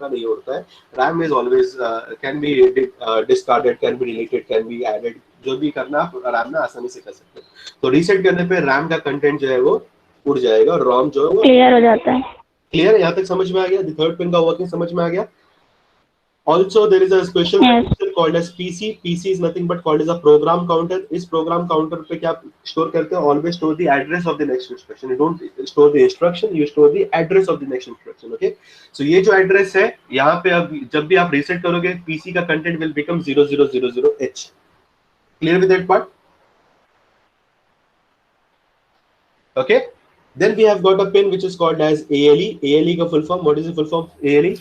का नहीं होता है. RAM is always can be discarded, can be deleted, can be added. जो भी करना आप RAM में आसानी से कर सकते हैं. तो रीसेट करने पे RAM का कंटेंट जो है वो उड़ जाएगा और ROM जो है वो क्लियर हो जाता है. क्लियर है. यहाँ तक समझ में आ गया. थर्ड पिन का वर्किंग समझ में आ गया. Also, there is a special register called as PC. PC is nothing but called as a program counter. इस program counter पे क्या store करते हैं? Always store the address of the next instruction. You don't store the instruction, you store the address of the next instruction. Okay? So ये जो address है, यहाँ पे अब जब भी आप reset करोगे, PC का content will become 0000H. Clear with that part? Okay? Then we have got a pin which is called as ALE. ALE का full form. What is the full form of ALE?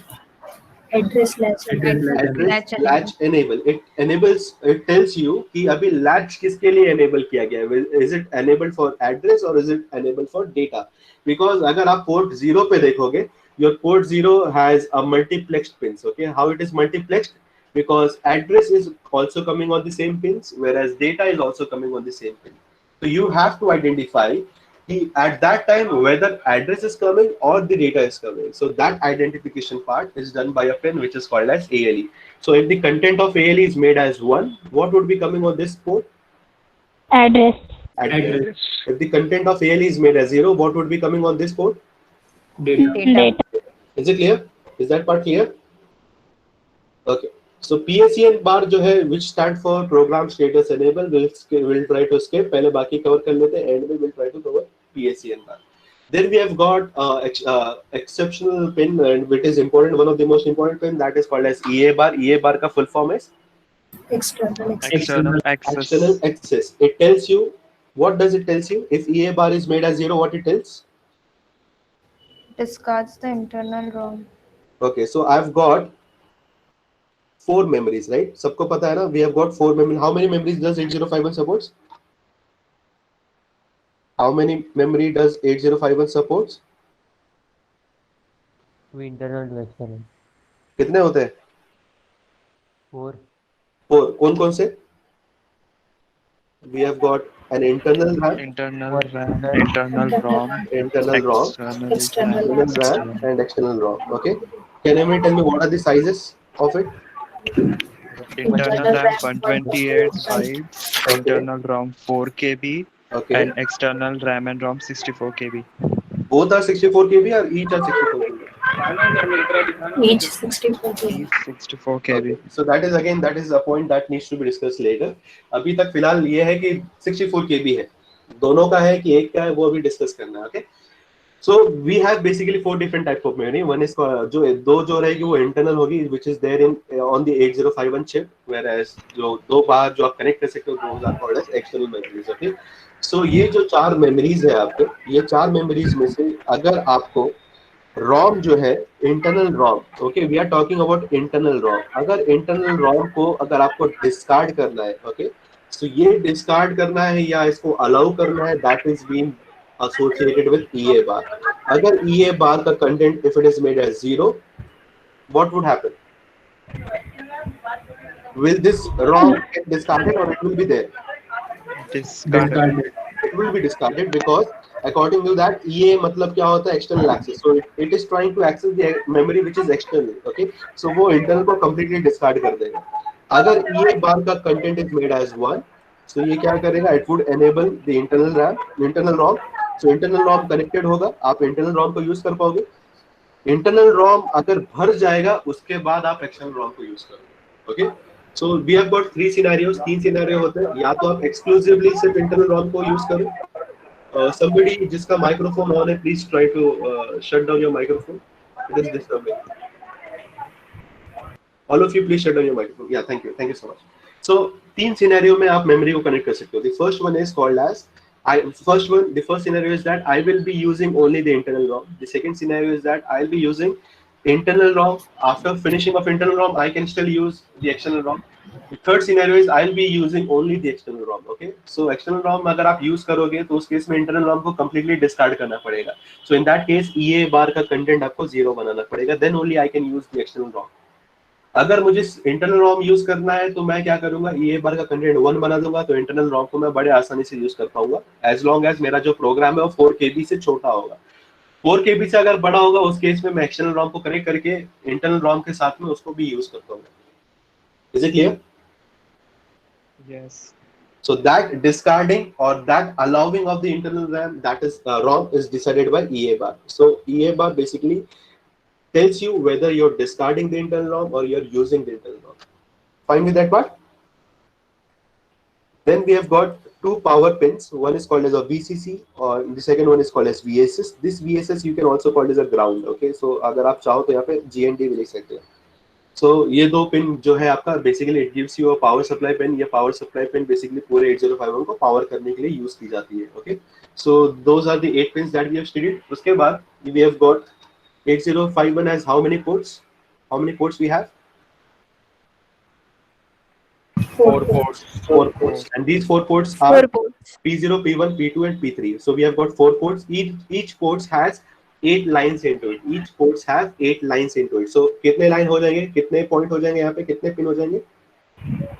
Address latch enable. It enables, it tells you कि अभी latch किसके लिए enable किया गया है. Is it enabled for address or is it enabled for data? Because अगर आप port 0 पे देखोगे, your port 0 has a multiplexed pins. Okay, how it is multiplexed? Because address is also coming on the same pins, whereas data is also coming on the same pin. So you have to identify at that time whether address is coming or the data is coming. So that identification part is done by a pin which is called as ALE. So if the content of ALE is made as 1, what would be coming on this port? Address. If the content of ALE is made as 0, what would be coming on this port? Data. Is it clear? Is that part clear? Okay. So PSEN bar जो है which stand for program status enable, will try to skip. पहले बाकी cover कर लेते हैं. End में will try to cover PSEN bar. Then we have got exceptional pin, and which is important, one of the most important pin, that is called as EA bar. EA bar का full form is external access. external access. It tells you, what does it tells you? If EA bar is made as 0, what it tells? Discards the internal ROM. Okay, so I've got 4 memories, right? सबको पता है ना? We have got 4 memories. How many memories does 8051 supports? How many memory does 8051 supports? internal to external. कितने होते हैं? 4. 4. कौन से? We have got an internal RAM, internal RAM, internal ROM, internal ROM, external RAM, and external ROM. Okay. Can anyone tell me what are the sizes of it? internal RAM 128 bytes, internal ROM 4 KB, Okay. and external RAM and ROM 64 KB. Both are 64 KB or each are 64 KB? each 64 Each 64 KB. Okay. So that is a point that needs to be discussed later. अभी तक फिलहाल ये है कि 64 KB है. दोनों का है कि एक का है, वो अभी डिस्कस करना है. Okay. So we have basically 4 different types of memory. One is जो रहेगी वो internal होगी, which is there in on the 8051 chip, whereas जो दो बाहर जो आप कनेक्ट कर सकते हो, those are called as external memories. Okay. So ये जो 4 memories है आपके, ये 4 memories में से अगर आपको ROM जो है internal ROM, okay, we are talking about internal ROM. अगर internal ROM को अगर आपको discard करना है, okay, so ये discard करना है या इसको allow करना है, that is being associated with EA bar. अगर EA bar का content if it is made as 0, what would happen? Will this ROM get discarded or it will be there? Discarded. It will be discarded because according to that EA मतलब क्या होता है? External access. So it is trying to access the memory which is external. Okay. So वो internal को completely discard कर देगा. अगर EA bar का content is made as 1, so ये क्या करेगा? It would enable the internal RAM, internal ROM. So internal ROM connected होगा, आप internal ROM को use कर पाओगे. Internal ROM अगर भर जाएगा, उसके बाद आप external ROM को use करोगे. Okay. So we have got 3 scenarios. 3 scenario होते हैं. या तो आप exclusively सिर्फ internal ROM को use करो. Somebody जिसका microphone on है, please try to shut down your microphone. It is disturbing. All of you, please shut down your microphone. Yeah, thank you so much. So 3 scenario में आप memory को connect कर सकते हो. The first one is called as the first scenario is that I will be using only the internal ROM. The second scenario is that I'll be using internal ROM. After finishing of internal ROM, I can still use the external ROM. The third scenario is I'll be using only the external ROM. Okay, so external ROM अगर आप use करोगे तो उस case में internal ROM को completely discard करना पड़ेगा. So in that case EA bar का content आपको 0 बनाना पड़ेगा. Then only I can use the external ROM. अगर मुझे इंटरनल ROM यूज करना है तो मैं क्या करूंगा? EA बार का कंटेंट 1 बना दूंगा, तो इंटरनल ROM को मैं बड़े आसानी से यूज कर पाऊंगा, एज लॉन्ग एज मेरा जो प्रोग्राम है वो 4 KB से छोटा होगा. 4 KB से अगर बड़ा होगा उस केस में मैं एक्सटर्नल रॉम को कनेक्ट करके इंटरनल रॉम के साथ में उसको भी यूज करता हूँ. Is it clear? Yes. So that discarding or that allowing of the internal RAM, that is ROM, is decided by EA bar. So EA bar basically tells you whether you're discarding the internal ROM or you're using the internal ROM. Fine with that part? Then we have got two power pins. One is called as a VCC, or the second one is called as VSS. This VSS you can also call as a ground. Okay, so अगर आप चाहो तो यहाँ पे GND भी लिख सकते हैं. So ये दो पिन जो है आपका basically it gives you a power supply pin. ये power supply pin basically पूरे 8051 को power करने के लिए use की जाती है. Okay, so those are the 8 pins that we have studied. उसके बाद we have got 8051 has how many ports? How many ports we have? 4 ports. 4 ports. And these 4 ports are 4 ports. P0, P1, P2 and P3. So we have got 4 ports. Each ports has 8 lines into it. Each ports have 8 lines into it. So कितने line हो जाएंगे? कितने point हो जाएंगे यहाँ पे? कितने pin हो जाएंगे?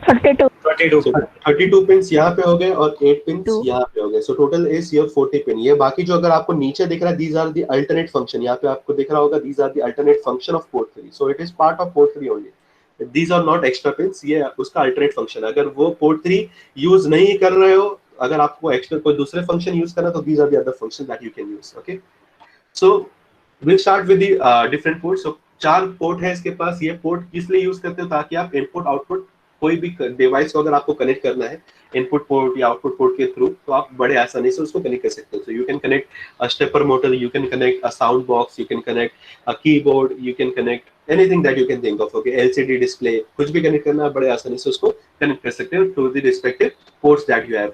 32. 32. So 32 pins यहाँ पे हो गए और 8 pins यहाँ पे हो गए. So total is your 40 pin. ये बाकी जो अगर आपको नीचे दिख रहा है, these are the alternate function. यहाँ पे आपको दिख रहा होगा, these are the alternate function of port 3. So it is part of port 3 only. These are not extra pins. ये उसका alternate function. अगर वो port 3 use नहीं कर रहे हो, अगर आपको extra कोई दूसरे function use करना तो these are the other functions that you can use. Okay. So we'll start with the different ports. So 4 port है इसके पास. ये port किस लिए use करते हो? ताकि आप input output कोई भी डिवाइस को अगर आपको कनेक्ट करना है इनपुट पोर्ट या आउटपुट पोर्ट के थ्रू, तो आप बड़े आसानी से उसको कनेक्ट कर सकते हो. So you can connect a stepper motor, you can connect a sound box, you can connect a keyboard, you can connect anything that you can think of. Okay, LCD display, कुछ भी connect करना है बड़े आसानी से उसको connect कर सकते हो to the respective ports that you have.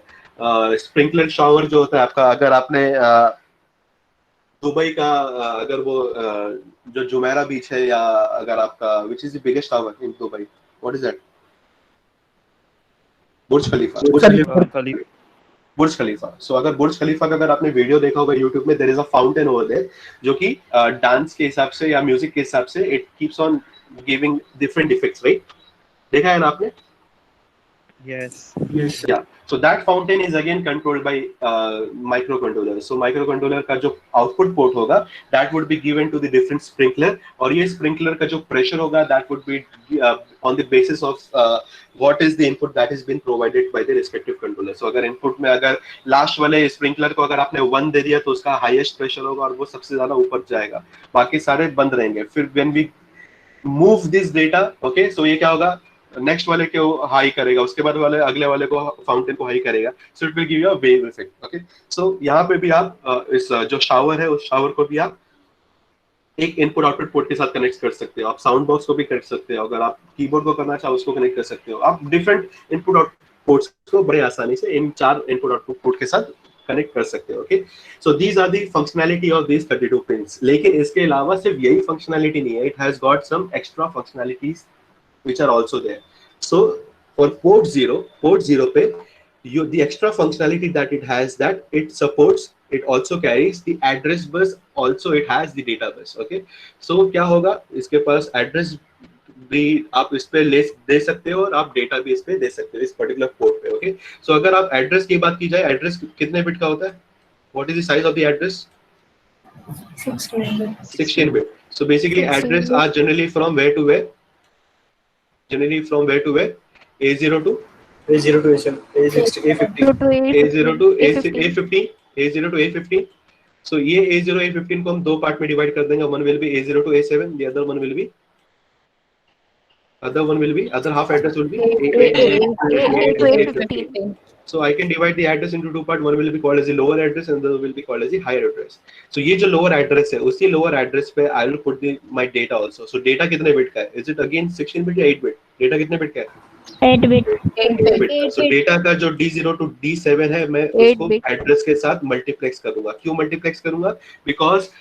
Sprinkler shower जो होता है आपका, अगर आपने दुबई का अगर वो जो जुमेरा बीच है, या अगर आपका which is the biggest tower in Dubai, what is that? Burj Khalifa. Burj Khalifa. So अगर बुर्ज खलीफा का अगर आपने वीडियो देखा होगा यूट्यूब में, there is a fountain over there जो कि डांस के हिसाब से या म्यूजिक के हिसाब से it keeps on giving different effects, right? देखा है ना आपने? Yes. Yeah. So that fountain is again controlled by microcontroller. So microcontroller का जो output port होगा, that would be given to the different sprinkler, और ये sprinkler का जो pressure होगा, that would be on the basis of what is the input that has been provided by the respective controller. So अगर input में अगर last वाले sprinkler को अगर आपने 1 दे दिया तो उसका highest pressure होगा और वो सबसे ज्यादा ऊपर जाएगा, बाकी सारे बंद रहेंगे. फिर when we move this data, okay, so ये क्या होगा, नेक्स्ट वाले को हाई करेगा, उसके बाद वाले अगले वाले को फाउंटेन को हाई करेगा. So it will give you a wave effect. Okay, so यहाँ पे भी आप इस जो शावर है उस शावर को भी आप एक इनपुट आउटपुट पोर्ट के साथ कनेक्ट कर सकते हो. आप साउंड बॉक्स को भी कनेक्ट सकते हो, अगर आप कीबोर्ड को करना चाहो उसको कनेक्ट कर सकते हो. आप डिफरेंट इनपुट आउटपुट पोर्ट्स को बड़े आसानी से इन 4 इनपुट आउटपुट पोर्ट के साथ कनेक्ट कर सकते हो. Okay, so these are the functionality of these 32 pins. लेकिन इसके अलावा सिर्फ यही फंक्शनैलिटी नहीं है, it has got some extra functionalities which are also there. So for port 0 पे the extra functionality that it has, that it supports, it also carries the address bus, also it has the data bus. Okay, so क्या होगा, इसके पास address भी आप इस पे दे सकते हो और आप डेटा भी इस पे दे सकते हो इस पर्टिकुलर पोर्ट पे. ओके, सो अगर आप एड्रेस की बात की जाए, एड्रेस कितने बिट का होता है? What is the size of the address? 16 bit. So basically address are generally from where to where? Generally from where to where? A0 to A0 to A7, A6 to A15. A0 to A15, A0 to A15. So ये A0 A15 को हम दो part में divide कर देंगे. One will be A0 to A7, the other one will be other half address will be A8 to A15. So I can divide the address into two parts. One will be called as the lower address and the other will be called as the higher address. So ये जो lower address है, उसी lower address पे I will put my data also. So data कितने bit का है? Is it again 16 bit या 8 bit? Data कितने bit का है? 8 bit. 8 bit. So data का जो D0 to D7 है, मैं उसको address के साथ multiplex करूँगा. क्यों multiplex करूँगा? Because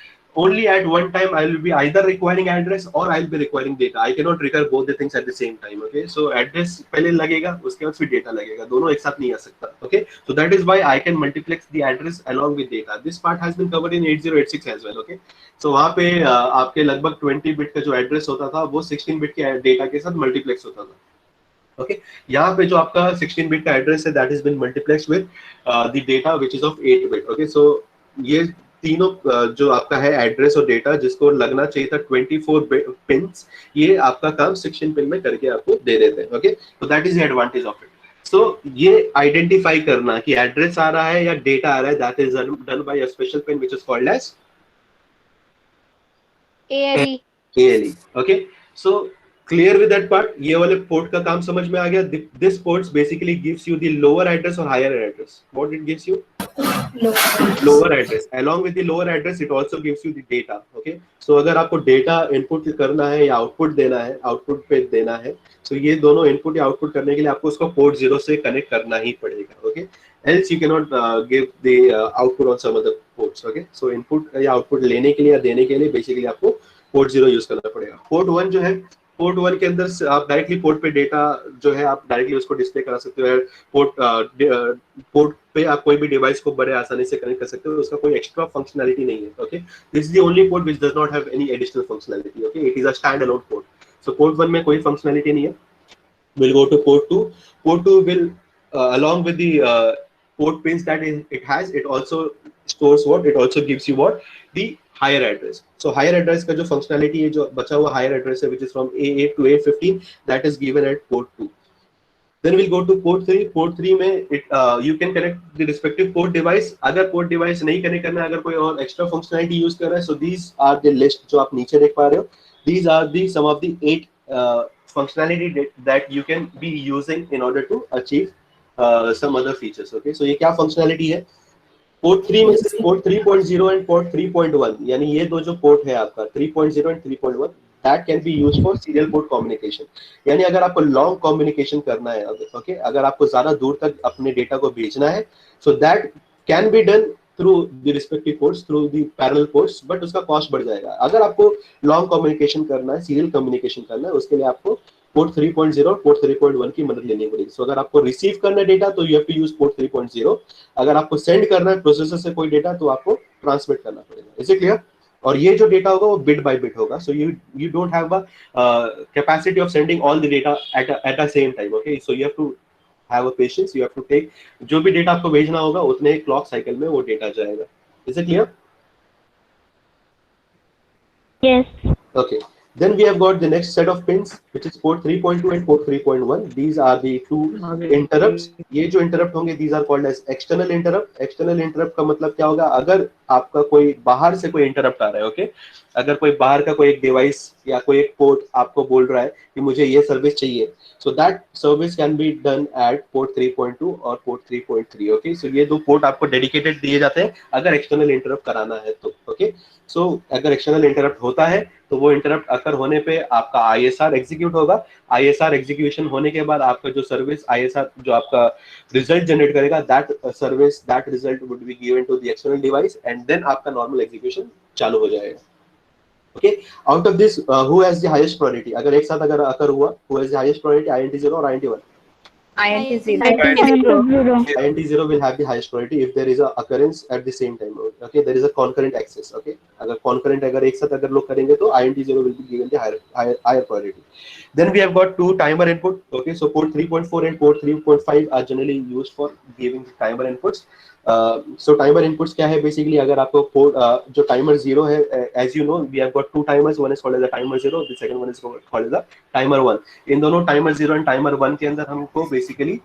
only at one time I will be either requiring address or I will be requiring data. I cannot require both the things at the same time. Okay, so address पहले लगेगा, उसके बाद फिर data लगेगा, दोनों एक साथ नहीं आ सकता. Okay, so that is why I can multiplex the address along with data. This part has been covered in 8086 as well. Okay, so वहाँ पे आपके लगभग 20 bit का जो address होता था वो 16 bit के data के साथ multiplex होता था. Okay, यहाँ पे जो आपका 16 bit का address है, that has been multiplexed with the data which is of 8 bit. Okay, so ये तीनों जो आपका है एड्रेस और डेटा जिसको लगना चाहिए था 24 पिन्स, ये आपका काम 16 पिन में करके आपको दे देते हैं। ओके, तो that is the advantage of it. So ये आइडेंटिफाई करना कि एड्रेस आ रहा है या डेटा आ रहा है, that is done by a special pin which is called as ALE. ALE। Okay, so clear with that part. ये वाले पोर्ट का काम समझ में आ गया। This ports basically gives you the lower address और higher address. What it gives you? lower address. Along with the lower address, it also gives you the data. Okay, so अगर आपको डेटा इनपुट करना है या output देना है, output पे देना है, so ये दोनों इनपुट या आउटपुट करने के लिए आपको उसको पोर्ट 0 से कनेक्ट करना ही पड़ेगा। Okay, else you cannot give the output on some other ports. Okay, so input या आउटपुट लेने के लिए या देने के लिए बेसिकली आपको पोर्ट 0 यूज करना पड़ेगा। पोर्ट 1 जो है, पोर्ट 1 के अंदर आप डायरेक्टली पोर्ट पे डेटा जो है आप डायरेक्टली उसको डिस्प्ले करा सकते हो। पोर्ट पे आप कोई भी डिवाइस को बड़े आसानी से कनेक्ट कर सकते हो, उसका कोई एक्स्ट्रा फंक्शनैलिटी नहीं है। Okay, this is the only port which does not have any additional functionality. Okay, it is a stand alone port. So port 1 में कोई फंक्शनैलिटी नहीं है। We'll go to port 2. Port 2 will along with the port pins that it has, it also stores what? It also gives you what? The higher address. So higher address का जो functionality है, जो बचा हुआ higher address है, which is from A8 to A15, that is given at port 2. Then we'll go to port 3. Port 3 में you can connect the respective port device. अगर port device नहीं connect करना है, अगर कोई और extra functionality use कर रहा है, so these are the list जो आप नीचे देख पा रहे हो. These are the some of the 8 functionality that you can be using in order to achieve some other features. Okay, so ये क्या functionality है? पोर्ट 3 में से पोर्ट 3.0 एंड पोर्ट 3.1, यानी ये दो जो पोर्ट है आपका 3.0 and 3.1, that can be used for serial port communication. यानी अगर आपको लॉन्ग कम्युनिकेशन करना है, ओके, अगर आपको ज्यादा दूर तक अपने डेटा को भेजना है, so that can be done through the respective ports, through the parallel ports, but उसका कॉस्ट बढ़ जाएगा। अगर आपको लॉन्ग कम्युनिकेशन करना है, सीरियल कम्युनिकेशन करना है, उसके लिए आपको पोर्ट 3.0 और पोर्ट 3.1 की मदद लेनी पड़ेगी। सो अगर आपको रिसीव करना है डेटा तो you have to use port 3.0, अगर आपको सेंड करना है प्रोसेसर से कोई डेटा तो आपको ट्रांसमिट करना पड़ेगा। Is it clear? और ये जो डेटा होगा वो बिट बाय बिट होगा, so you don't have a capacity of sending all the data at a same time. Okay, so you have to have a patience, you have to take, जो भी data आपको भेजना होगा उतने clock cycle में वो data जाएगा। Is it clear? Yes. Okay, then we have got the next set of pins, which is port 3.2 and port 3.1. These are the two interrupts. ये जो interrupt होंगे, these are called as external interrupt. External interrupt का मतलब क्या होगा? अगर आपका कोई बाहर से कोई interrupt आ रहा है, okay? अगर कोई बाहर का कोई एक डिवाइस या कोई एक पोर्ट आपको बोल रहा है कि मुझे ये सर्विस चाहिए, so that service can be done at port 3.2 और port 3.3. okay, so ये दो पोर्ट आपको डेडिकेटेड दिए जाते हैं अगर एक्सटर्नल इंटरप्ट कराना है तो। ओके, सो अगर एक्सटर्नल इंटरप्ट होता है तो वो इंटरप्ट अकर होने पे आपका ISR एग्जीक्यूट होगा। ISR एग्जीक्यूशन होने के बाद आपका जो सर्विस ISR जो आपका रिजल्ट जनरेट करेगा, that service that result would be given to the external device and then आपका नॉर्मल एग्जीक्यूशन चालू हो जाएगा। Okay, out of this who has the highest priority? अगर एक साथ अगर अकर हुआ, who has the highest priority, INT0 और INT1? INT0. INT0 will have the highest priority if there is a occurrence at the same time. Okay, there is a concurrent access. Okay, अगर concurrent अगर एक साथ अगर लोग करेंगे तो INT0 will be given the higher priority. Then we have got two timer input. Okay, so port 3.4 and port 3.5 are generally used for giving timer inputs. So timer inputs क्या है? Basically अगर आपको port जो timer 0 है, as you know we have got two timers, one is called as a timer 0, the second one is called as a timer 1. इन दोनों timer 0 and timer 1 के अंदर हमको बेसिकली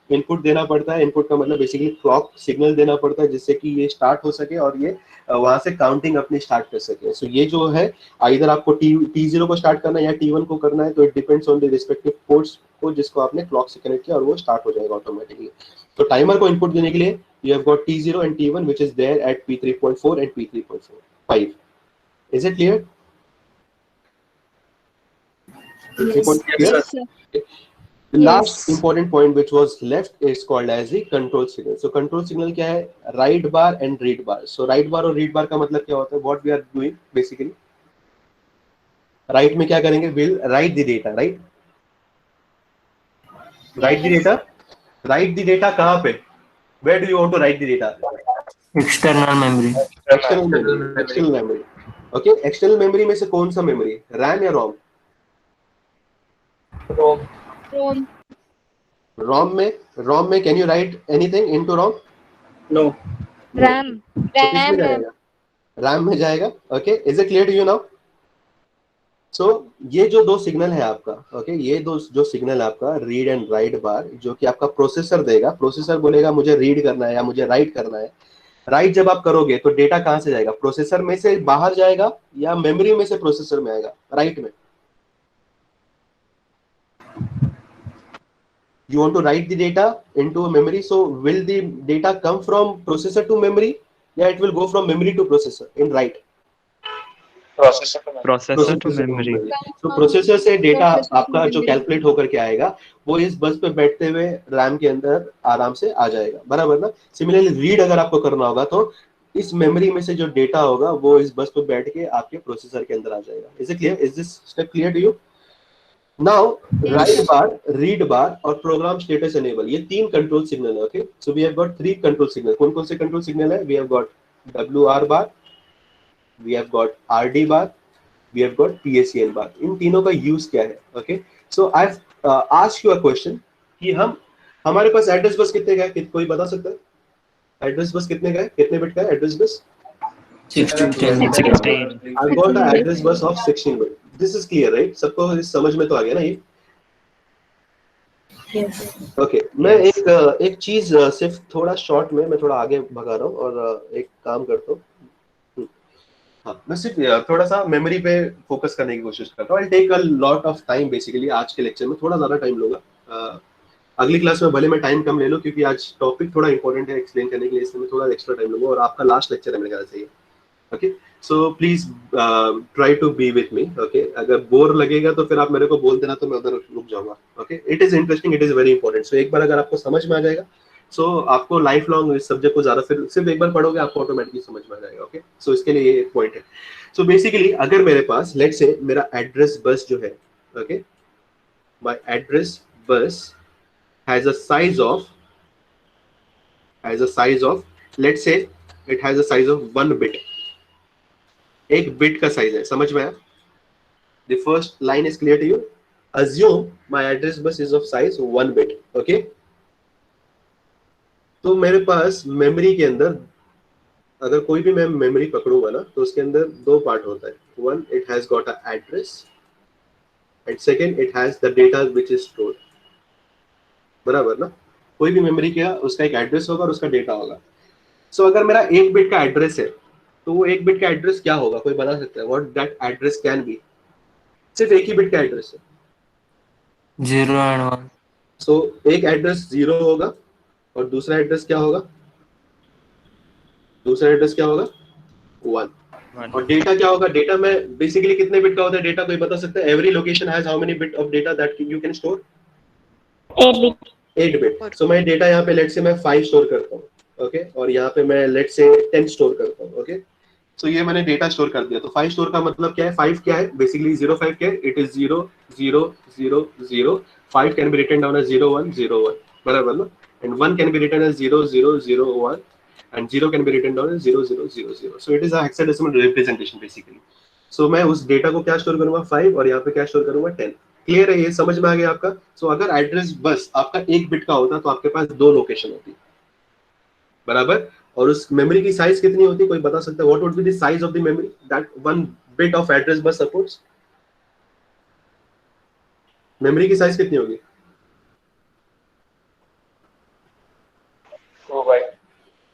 इनपुट देना पड़ता है। इनपुट का मतलब बेसिकली क्लॉक सिग्नल देना पड़ता है जिससे कि ये स्टार्ट हो सके और ये वहां से काउंटिंग अपनी स्टार्ट कर सके। सो ये जो है इधर आपको T0 को स्टार्ट करना है या T1 को करना है, तो it depends on the respective ports को जिसको आपने क्लॉक से कनेक्ट किया और वो स्टार्ट हो जाएगा ऑटोमेटिकली। तो टाइमर को इनपुट देने के लिए you have got T0 and T1 which is there at P3.4 and P3.5. Is it clear? Yes, sir. The last important point which was left is called as the control signal. So control signal क्या है? Write bar and read bar. So write bar और read bar का मतलब क्या होता है? What we are doing basically? Write में क्या करेंगे? We'll write the data, right? Write the data. Write the data कहाँ पे? Where do you want to write the data? external memory, External memory. External memory. Okay. External memory में से कौन सा memory? RAM या ROM? From ROM में can you write anything into ROM? No. RAM. तो किसमें जाएगा? रैम में जाएगा. Okay, is it clear to you now? So ये जो दो सिग्नल है आपका, ओके, ये दो जो सिग्नल है आपका रीड एंड राइट बार, जो कि आपका प्रोसेसर देगा. प्रोसेसर बोलेगा मुझे रीड करना है या मुझे राइट करना है. राइट जब आप करोगे तो डेटा कहां से जाएगा? प्रोसेसर में से बाहर जाएगा या मेमोरी में से प्रोसेसर में आएगा? राइट में. You want to write the data into a memory, so will the data come from processor to memory? Yeah, it will go from memory to processor in write. Processor to memory. Processor to memory. तो processor से data आपका जो calculate होकर के आएगा वो इस बस पे बैठते हुए रैम के अंदर आराम से आ जाएगा. बराबर ना? सिमिलरली रीड अगर आपको करना होगा तो इस मेमोरी में से जो डेटा होगा वो इस बस पे बैठ के आपके प्रोसेसर के अंदर आ जाएगा. Is it clear? Is this step clear to you? Now, write bar, read bar और program status enable, ये तीन control signal है. Okay, so we have got three control signal. कौन कौन से control signal है? We have got WR bar, we have got RD bar, we have got PACN bar. इन तीनों का use क्या है? Okay, so I've asked you a question कि हमारे पास एड्रेस बस कितने का है? कोई बता सकता है? एड्रेस बस कितने का है? कितने बिट का है address bus? 16. I've got an address bus of 16 bit. This is clear, right? सबको समझ में तो आ गया ना ये? ओके, मैं एक चीज सिर्फ थोड़ा शॉर्ट में मैं थोड़ा आगे भगा रहा हूँ और एक काम करता हूँ. हाँ, मैं सिर्फ थोड़ा सा मेमोरी पे फोकस करने की कोशिश करता हूँ. I'll take a lot of time basically. आज के लेक्चर में थोड़ा ज्यादा टाइम लूंगा. अगली क्लास में भले मैं टाइम कम ले लूँ क्योंकि आज टॉपिक थोड़ा इंपॉर्टेंट है एक्सप्लेन करने के लिए, इसलिए मैं थोड़ा एक्स्ट्रा टाइम लूंगा और आपका लास्ट लेक्चर है मेरे ख्याल से ये. Okay, so please try to be with me. Okay, अगर बोर लगेगा तो फिर आप मेरे को बोल देना तो मैं उधर रुक जाऊंगा. Okay, it is interesting, it is very important. So एक बार अगर आपको समझ में आ जाएगा, so आपको लाइफ लॉन्ग इस सब्जेक्ट को ज्यादा फिर सिर्फ एक बार पढ़ोगे आपको ऑटोमेटिकली समझ में आ जाएगा. Okay, so इसके लिए ये एक पॉइंट है. So basically अगर मेरे पास लेट्स से मेरा एड्रेस बस जो है, okay, my address bus has a size of let's say it has a size of 1 bit. एक बिट का साइज है. समझ में आया? The first line is clear to you? Assume my address bus is of size 1 bit. Okay? तो मेरे पास memory के अंदर अगर कोई भी मैं मेमोरी पकड़ूंगा ना तो उसके अंदर दो पार्ट होता है. One, it has got an address, and second, it has the data which is stored. बराबर ना? कोई भी मेमोरी का उसका एक एड्रेस होगा और उसका डेटा होगा. सो अगर मेरा 1 बिट का एड्रेस है तो वो 1 बिट का एड्रेस क्या होगा? कोई बता सकता है? What that address can be? सिर्फ एक ही बिट का एड्रेस है. 0 and 1. सो एक एड्रेस 0 होगा और दूसरा एड्रेस क्या होगा? दूसरा एड्रेस क्या होगा? 1. और डेटा क्या होगा? डेटा में बेसिकली कितने बिट का होता है डेटा? कोई बता सकता है? Every location has how many bit of data that you can store? 8 bit. 8 bit. So मैं डेटा यहाँ पे लेट्स से मैं 5 स्टोर करता हूँ. ओके, और यहाँ पे मैं लेट्स से 10 स्टोर करता हूँ. ओके, सो ये मैंने डेटा स्टोर कर दिया. तो 5 स्टोर का मतलब क्या है? 5 क्या है? बेसिकली 0 5 क्या है? It is 0 0 0 0. 5 can be written down as 0 1 0 1. बराबर ना? And 1 can be written as 0 0 0 1 and 0 can be written down as 0 0 0 0. So it is a hexadecimal representation basically. So मैं उस डेटा को क्या स्टोर करूंगा? 5 और यहाँ पे क्या स्टोर करूंगा? 10. क्लियर है? ये समझ में आ गया आपका? सो अगर एड्रेस बस आपका 1 बिट का होता तो आपके पास 2 लोकेशन होती. बराबर? और उस मेमोरी की साइज कितनी होती? कोई बता सकता है? What would be the size of the memory that 1 bit of address bus supports? Memory की साइज कितनी होगी? 2 byte.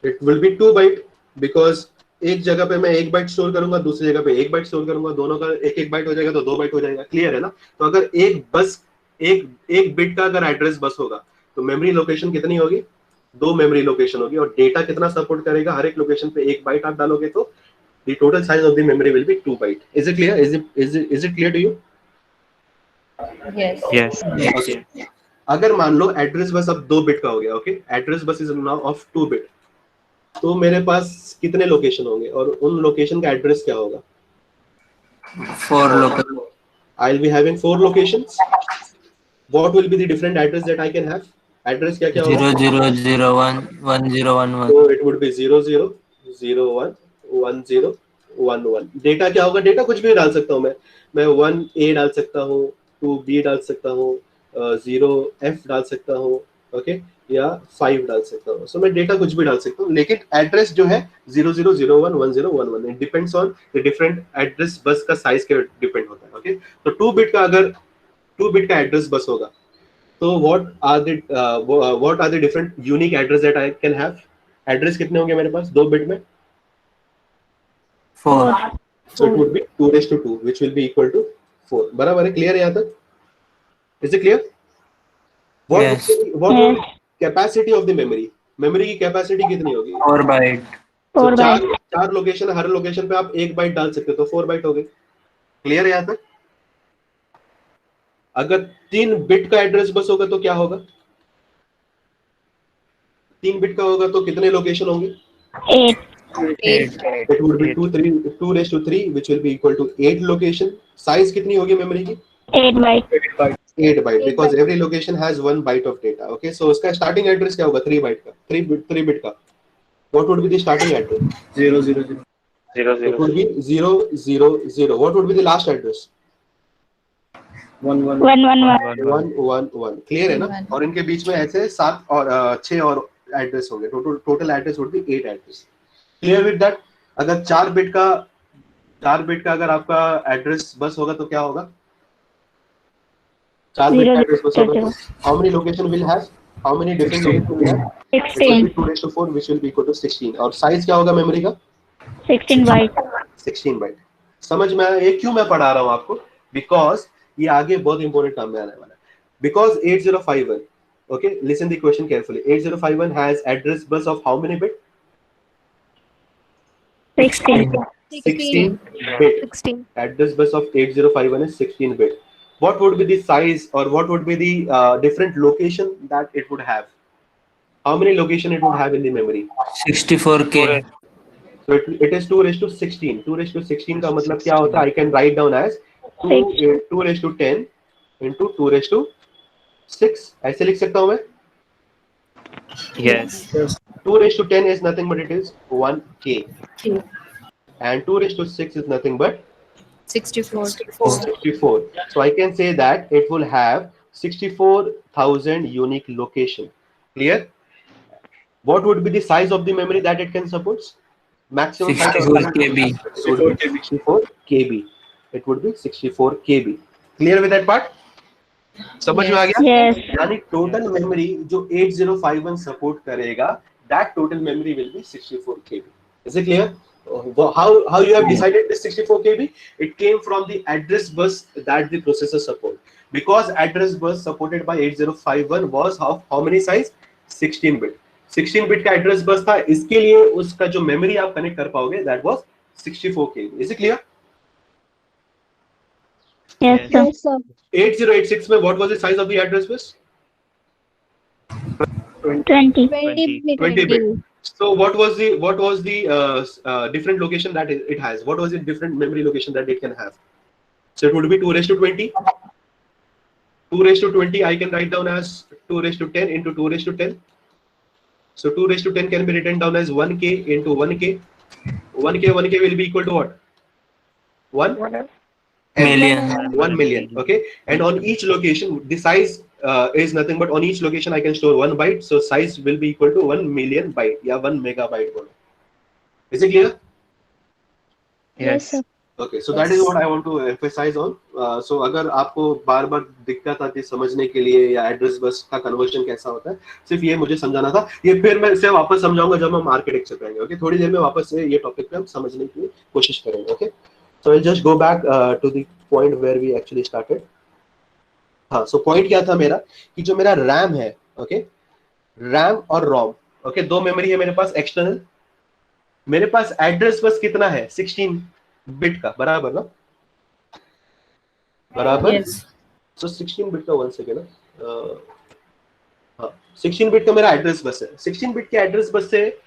It will be 2 byte because एक जगह पे मैं 1 बाइट स्टोर करूंगा, दूसरी जगह पे 1 बाइट स्टोर करूंगा, दोनों का 1 बाइट हो जाएगा तो 2 बाइट हो जाएगा. क्लियर है ना? तो अगर एक बिट का अगर एड्रेस बस होगा तो मेमोरी लोकेशन कितनी होगी? 2 मेमोरी लोकेशन होगी. और डेटा कितना सपोर्ट करेगा? हर एक लोकेशन पे 1 बाइट आप डालोगे तो the total size of the memory will be 2 byte. Is it clear? Is it clear to you? Yes. Yes. Okay. अगर मान लो एड्रेस बस अब 2 बिट का हो गया. Okay, address bus is now of 2 bit. तो मेरे पास कितने लोकेशन होंगे और उन लोकेशन का एड्रेस क्या होगा? 4 local. I'll be having 4 locations. What will be the different address that I can have? Address क्या होगा? 0 0 0 1 1 0 1 1. So it would be 0 0 0 1 1 0 1 1. Data क्या होगा? डेटा कुछ भी डाल सकता हूँ मैं 1A डाल सकता हूँ, 2B डाल सकता हूँ, 0F डाल सकता हूँ. ओके, या 5 डाल सकता हूँ। सो मैं डेटा कुछ भी डाल सकता हूँ, लेकिन एड्रेस जो है 00011011, it depends on the different address bus का साइज के डिपेंड होता है। ओके, तो 2 बिट का अगर 2 बिट का एड्रेस बस होगा तो what are the different unique address that I can have? Address कितने होंगे मेरे पास 2 बिट में? 4. So it would be 2 which will be equal to 4. बराबर है? क्लियर है यहाँ तक? Is it clear? Yes. What would be capacity of the memory? Memory की कैपेसिटी कितनी होगी? 4 byte. 4 byte. चार लोकेशन, हर लोकेशन पे आप 1 बाइट डाल सकते हो, तो 4 बाइट हो गए। क्लियर है यहाँ तक? अगर 3 बिट का एड्रेस बस होगा तो क्या होगा? 3 बिट का होगा तो कितने लोकेशन होंगे? 8. 8. It would be 2 which will be equal to 8 location. Size कितनी होगी मेमोरी की? 8 byte. 8 byte, because every location has 1 byte of data. Okay, so उसका starting address क्या होगा? 3 byte का, 3 bit का. What would be the starting address? 000. It would be 000. What would be the last address? 111. 111. Clear है ना? और इनके बीच में ऐसे 7 और 6 और एड्रेस होंगे। Total address would be 8 address. Clear with that? अगर 4 बिट का अगर आपका एड्रेस बस होगा तो क्या होगा? 4 बिट का एड्रेस बस होगा। How many location will have? How many different location will have? 16. 2 which will be equal to 16. और साइज क्या होगा मेमोरी का? 16 byte. 16 बाइट। समझ में आया? ये क्यों मैं पढ़ा रहा हूँ आपको? बिकॉज ये आगे बहुत इंपॉर्टेंट काम में आने वाला है। Because 8051, okay, listen the question carefully. 8051 has address bus of how many bit? 16. 16 bit. 16. Address bus of 8051 is 16 bit. What would be the size, or what would be the different location that it would have? How many location it would have in the memory? 64K. So it is 2 raised to 16. 2 raised to 16 का मतलब क्या होता है? I can write down as 2 raised to 10 into 2 raised to 6. ऐसे लिख सकता हूँ मैं? Yes. 2 raised to 10 is nothing but it is 1K. And 2 raised to 6 is nothing but 64. 64. So I can say that it will have 64,000 unique location. Clear? What would be the size of the memory that it can support? Maximum size 64 KB. 64 KB. It would be 64 KB. Clear with that part? समझ में आ गया? Yes. यानी total memory जो 8051 support करेगा, that total memory will be 64 KB. Is it clear? How you have decided this 64 KB? It came from the address bus that the processor support. Because address bus supported by 8051 was how many size? 16 bit. 16 bit का address bus था, इसके लिए उसका जो memory आप connect कर पाओगे that was 64 KB. Is it clear? Yes, sir. 8086 में what was the size of the address bus? 20. 20 bit. So what was the different location that it has? What was the different memory location that it can have? So it would be 2 raised to 20. 2 raised to 20 I can write down as 2 raised to 10 into 2 raised to 10. So 2 raised to 10 can be written down as 1K into 1K. 1K will be equal to what? 1 Million. 1 million. Okay. And on each location, the size is nothing but on each location I can store 1 byte. So size will be equal to 1 million byte. Yeah, 1 megabyte. Is it clear? Yes. sir. Okay, so that is what I want to emphasize on. So अगर आपको बार-बार दिक्कत आती है समझने के लिए या एड्रेस बस का कन्वर्जन कैसा होता है, सिर्फ ये मुझे समझाना था। ये फिर मैं इसे वापस समझाऊंगा जब हम आर्किटेक्चर करेंगे। ओके, थोड़ी देर में वापस से ये टॉपिक पे हम समझने की कोशिश करेंगे। Okay, so I'll just go back to the point where we actually started. हाँ, so point क्या था मेरा कि जो मेरा रैम है, ओके, रैम और रोम, ओके, दो मेमोरी है मेरे पास एक्सटर्नल। मेरे पास एड्रेस बस कितना है? 16 बिट का, बराबर ना? बराबर। Yes. So 16 बिट का 1 सेकेंड ना, हाँ, 16 बिट का मेरा एड्रेस बस है। 16 बिट के एड्रेस बस से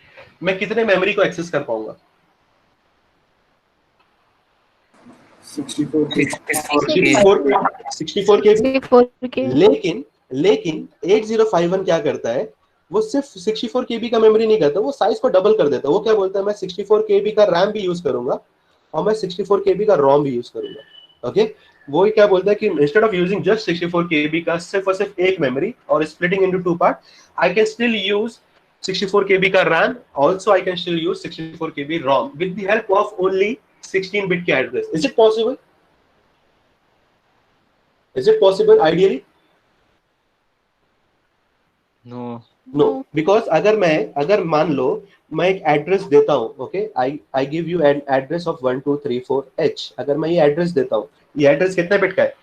मैं कितने मेमोरी को एक्सेस कर पाऊंगा? 64 के। लेकिन 8051 क्या करता है? वो सिर्फ 64 KB का मेमोरी नहीं करता, वो साइज को डबल कर देता है। वो क्या बोलता है? मैं 64 KB का रैम भी यूज करूंगा और मैं 64 KB का रोम भी यूज करूंगा। ओके, वो क्या बोलता है कि instead of using just 64 KB का सिर्फ और सिर्फ एक मेमोरी और splitting into two part, I can still use 64 KB का RAM, also I can still use 64 KB ROM with the help of only 16-bit के address. Is it possible? Is it possible ideally? No, because अगर मान लो मैं एक address देता हूँ, okay, I give you an address of 1234H, अगर मैं ये एड्रेस देता हूँ, ये एड्रेस कितने बिट का है?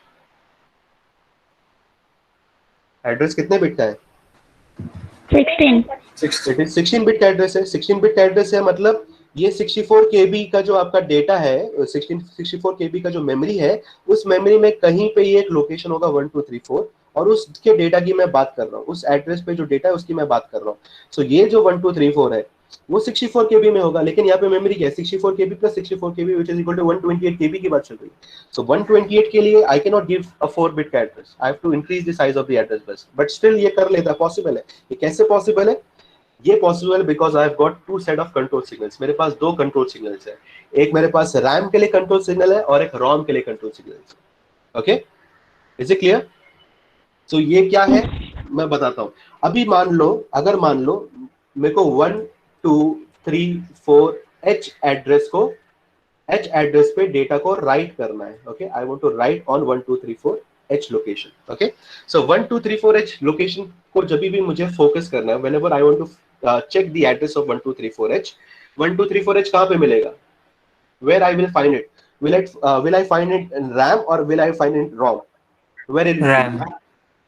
एड्रेस कितने बिट का है? 16. इट इज 16 बिट का एड्रेस है। 16 बिट का एड्रेस है मतलब ये 64 KB का जो आपका डेटा है, 64 KB का जो मेमोरी है, उस मेमोरी में कहीं पे ये एक लोकेशन होगा 1234 और उसके डेटा की मैं बात कर रहा हूँ, उस एड्रेस पे जो डेटा है उसकी मैं बात कर रहा हूँ। सो ये जो 1234 है वो 64 KB में होगा, लेकिन यहाँ पे मेमोरी क्या है? 64 KB plus 64 KB which is equal to 128 KB की बात चल रही है। सो 128 के लिए I can not give a 4 bit का address, I have to increase the size of the address bus, but still ये कर लेता, पॉसिबल है। ये कैसे पॉसिबल है? ये possible because I have got two set of control signals. मेरे पास दो कंट्रोल सिग्नल्स है, एक मेरे पास रैम के लिए कंट्रोल सिग्नल है और एक रोम के लिए कंट्रोल सिग्नल है। Okay, is it clear? So ये क्या है मैं बताता हूं। अभी मान लो, अगर मान लो मेरे को 1 2 3 4 H एड्रेस को, H एड्रेस पे डेटा को राइट करना है। Okay, I want to write on 1 2 3 4 H location. Okay, so 1 2 3 4 H location को जब भी मुझे फोकस करना है, whenever I want to check the address of 1234H, 1234H कहाँ पे मिलेगा? Where I will find it? Will I find it in RAM or will I find it in ROM? Where it is? RAM.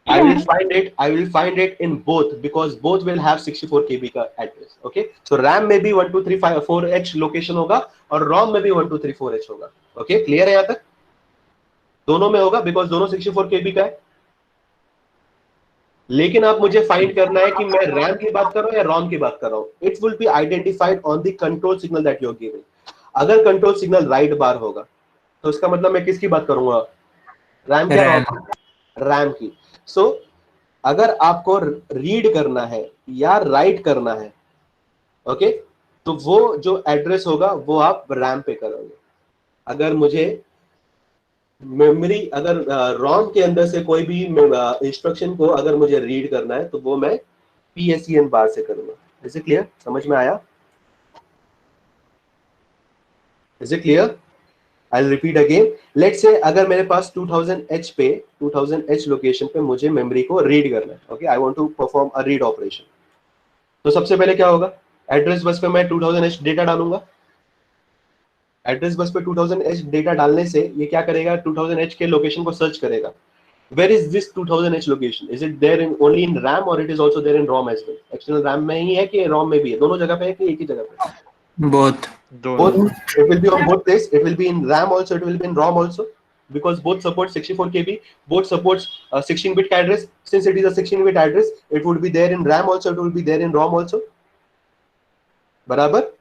I will find it in both because both will have 64 KB का address. Okay, so RAM में भी 1234H location होगा और ROM में भी 1234H होगा। Okay, clear है यहाँ तक? दोनों में होगा because दोनों 64 KB का है। लेकिन आप मुझे फाइंड करना है कि मैं रैम की बात कर रहा हूं या रोम की बात कर रहा हूं। It will be identified on the control signal that you are giving. अगर कंट्रोल सिग्नल राइट बार होगा तो इसका मतलब मैं किसकी बात करूंगा? रैम की, रैम की। सो अगर आपको रीड करना है या राइट करना है, ओके, तो वो जो एड्रेस होगा वो आप रैम पे करोगे। अगर मुझे मेमोरी, अगर रोम के अंदर से कोई भी इंस्ट्रक्शन को अगर मुझे रीड करना है तो वो मैं PSEN बार से करूंगा। Is it clear? समझ में आया? Is it clear? I will repeat again. Let's say अगर मेरे पास 2000H पे, 2000H लोकेशन पे मुझे मेमोरी को रीड करना है। Okay, I want to perform a read operation. तो सबसे पहले क्या होगा? एड्रेस बस पे मैं 2000H डेटा डालूंगा। एड्रेस बस पे 2000H डेटा डालने से ये क्या करेगा? 2000H के लोकेशन को सर्च करेगा। Where is this 2000H location? Is it there in only in RAM or it is also there in ROM as well? External RAM में ही है कि ROM में भी है? दोनों जगह पे है कि एक ही जगह पे? Both. Both. It will be on both place. It will be in RAM also. It will be in ROM also. Because both support 64 KB. Both supports 16-bit address. Since it is a 16-bit address, it would be there in RAM also. It will be there in ROM also. बराबर?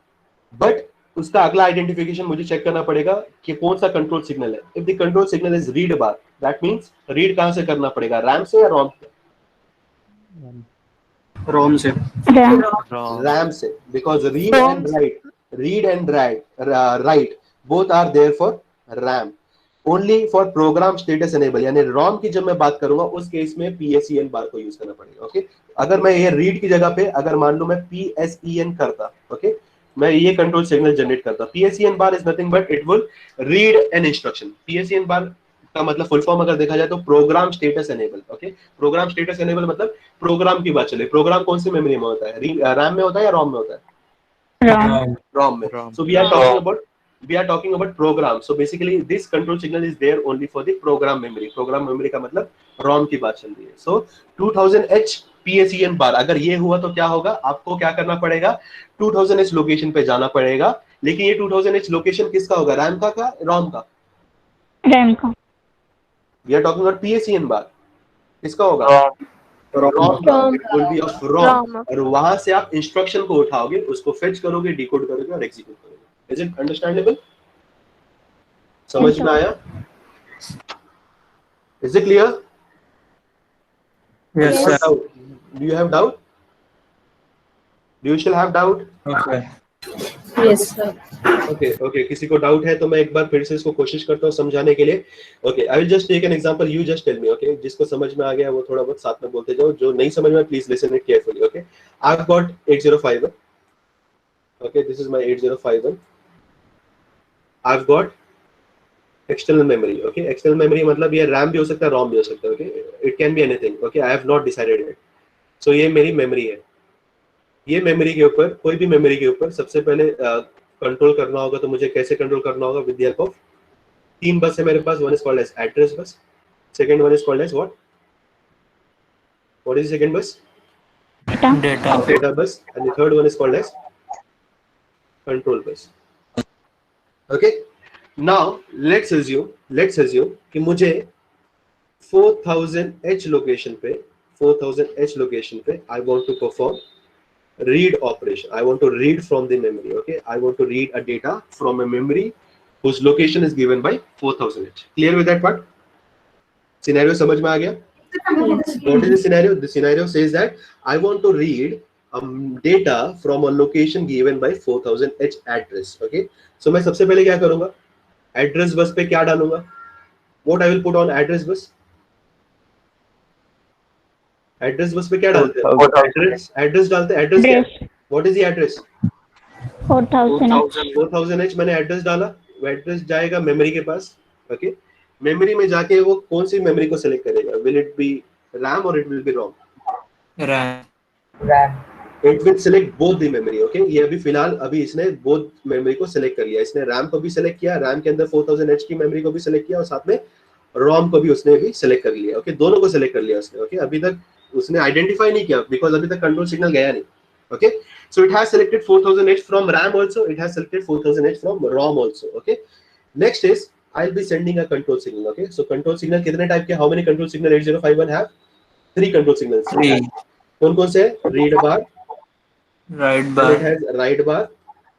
But उसका अगला identification मुझे check करना पड़ेगा कि कौन सा control signal है। If the control signal is read bar, that means read कहां से करना पड़ेगा? रैम से या रोम से? ROM से। रैम से, because read and write both are there for RAM. Only for program status enable, यानी रोम की जब मैं बात करूंगा उस केस में PSEN बार को यूज करना पड़ेगा। ओके, अगर मैं ये रीड की जगह पे अगर मान लो मैं PSEN करता, ओके, मैं ये कंट्रोल सिग्नल जनरेट करता। PSEN bar is nothing but it will read an instruction. PSEN बार का मतलब फुल फॉर्म अगर देखा जाए तो programme status enable. Okay, programme status enable मतलब प्रोग्राम की बात चले। प्रोग्राम कौन सी मेमोरी में होता है? रैम में होता है या रोम में होता है? रोम में। So we are talking about program. So basically this control signal is there only for the program memory. Program memory का मतलब रोम की बात चल रही है। सो 2000H PSEN बार अगर ये हुआ तो क्या होगा? आपको क्या करना पड़ेगा? 2000H लोकेशन पे जाना पड़ेगा। लेकिन ये 2000H लोकेशन किसका होगा? रैम का रोम का? रैम का। We are talking about PSEN bar, किसका होगा? रोम का। It will be of ROM. और वहां से आप इंस्ट्रक्शन को उठाओगे, उसको फेच करोगे, डिकोड करोगे और एग्जीक्यूट करोगे। Is it understandable? समझ में आया? Is it clear? Yes, sir. Do you have doubt? Do you still have doubt? Okay. Yes, sir. Okay okay, किसी को डाउट है तो मैं एक बार फिर से इसको कोशिश करता हूँ समझाने के लिए. Okay, I will just take an example, you just tell me. Okay, जिसको समझ में आ गया वो थोड़ा बहुत साथ में बोलते जाओ, जो नहीं समझ में please listen it carefully. Okay, I have got 8051. Okay, this is my 8051. I have got external memory. Okay, external memory मतलब ये रैम भी हो सकता है, रोम भी हो सकता है. Okay, it can be anything. Okay, I have not decided it. So ये मेरी मेमोरी है. ये मेमोरी के ऊपर, कोई भी मेमोरी के ऊपर सबसे पहले कंट्रोल करना होगा, तो मुझे कैसे कंट्रोल करना होगा? With the help of 3 bus है मेरे पास. One is called as address bus, second one is called as what is the second bus? Data. Data bus, and the third one is called as control bus. Okay, now let's assume कि मुझे 4000H location पे I want to perform read operation. I want to read from the memory. Okay, I want to read a data from a memory whose location is given by 4000H. Clear with that part? Scenario समझ में आ गया? What is the scenario? The scenario says that I want to read data from a location given by 4000H address. Okay, so मैं सबसे पहले क्या करूंगा? Address bus पे क्या डालूंगा? What I will put on address bus? Address bus पे क्या डालते हैं? Address डालते हैं. Address क्या? What is the address? 4000H मैंने address डाला. वो address जाएगा memory के पास. Okay, memory में जाके वो कौन सी memory को select करेगा? Will it be RAM or it will be ROM? RAM. It will select both the memory. Okay, ये अभी फिलहाल अभी इसने both memory को select कर लिया. इसने RAM को भी select किया, RAM के अंदर 4000H की memory को भी select किया और साथ में ROM को भी उसने भी select कर लिया. Okay, दोनों को select कर लिया उसने. Okay, अभी तक उसने identify नहीं किया because अभी तक control signal गया नहीं. Okay, so it has selected 4000H from RAM also. It has selected 4000H from ROM also. Okay, next is I'll be sending a control signal. Okay, so control signal कितने type के? How many control signal 8051 have? 3 control signals. 3. कौन से? Read bar, Write then it bar. has write bar,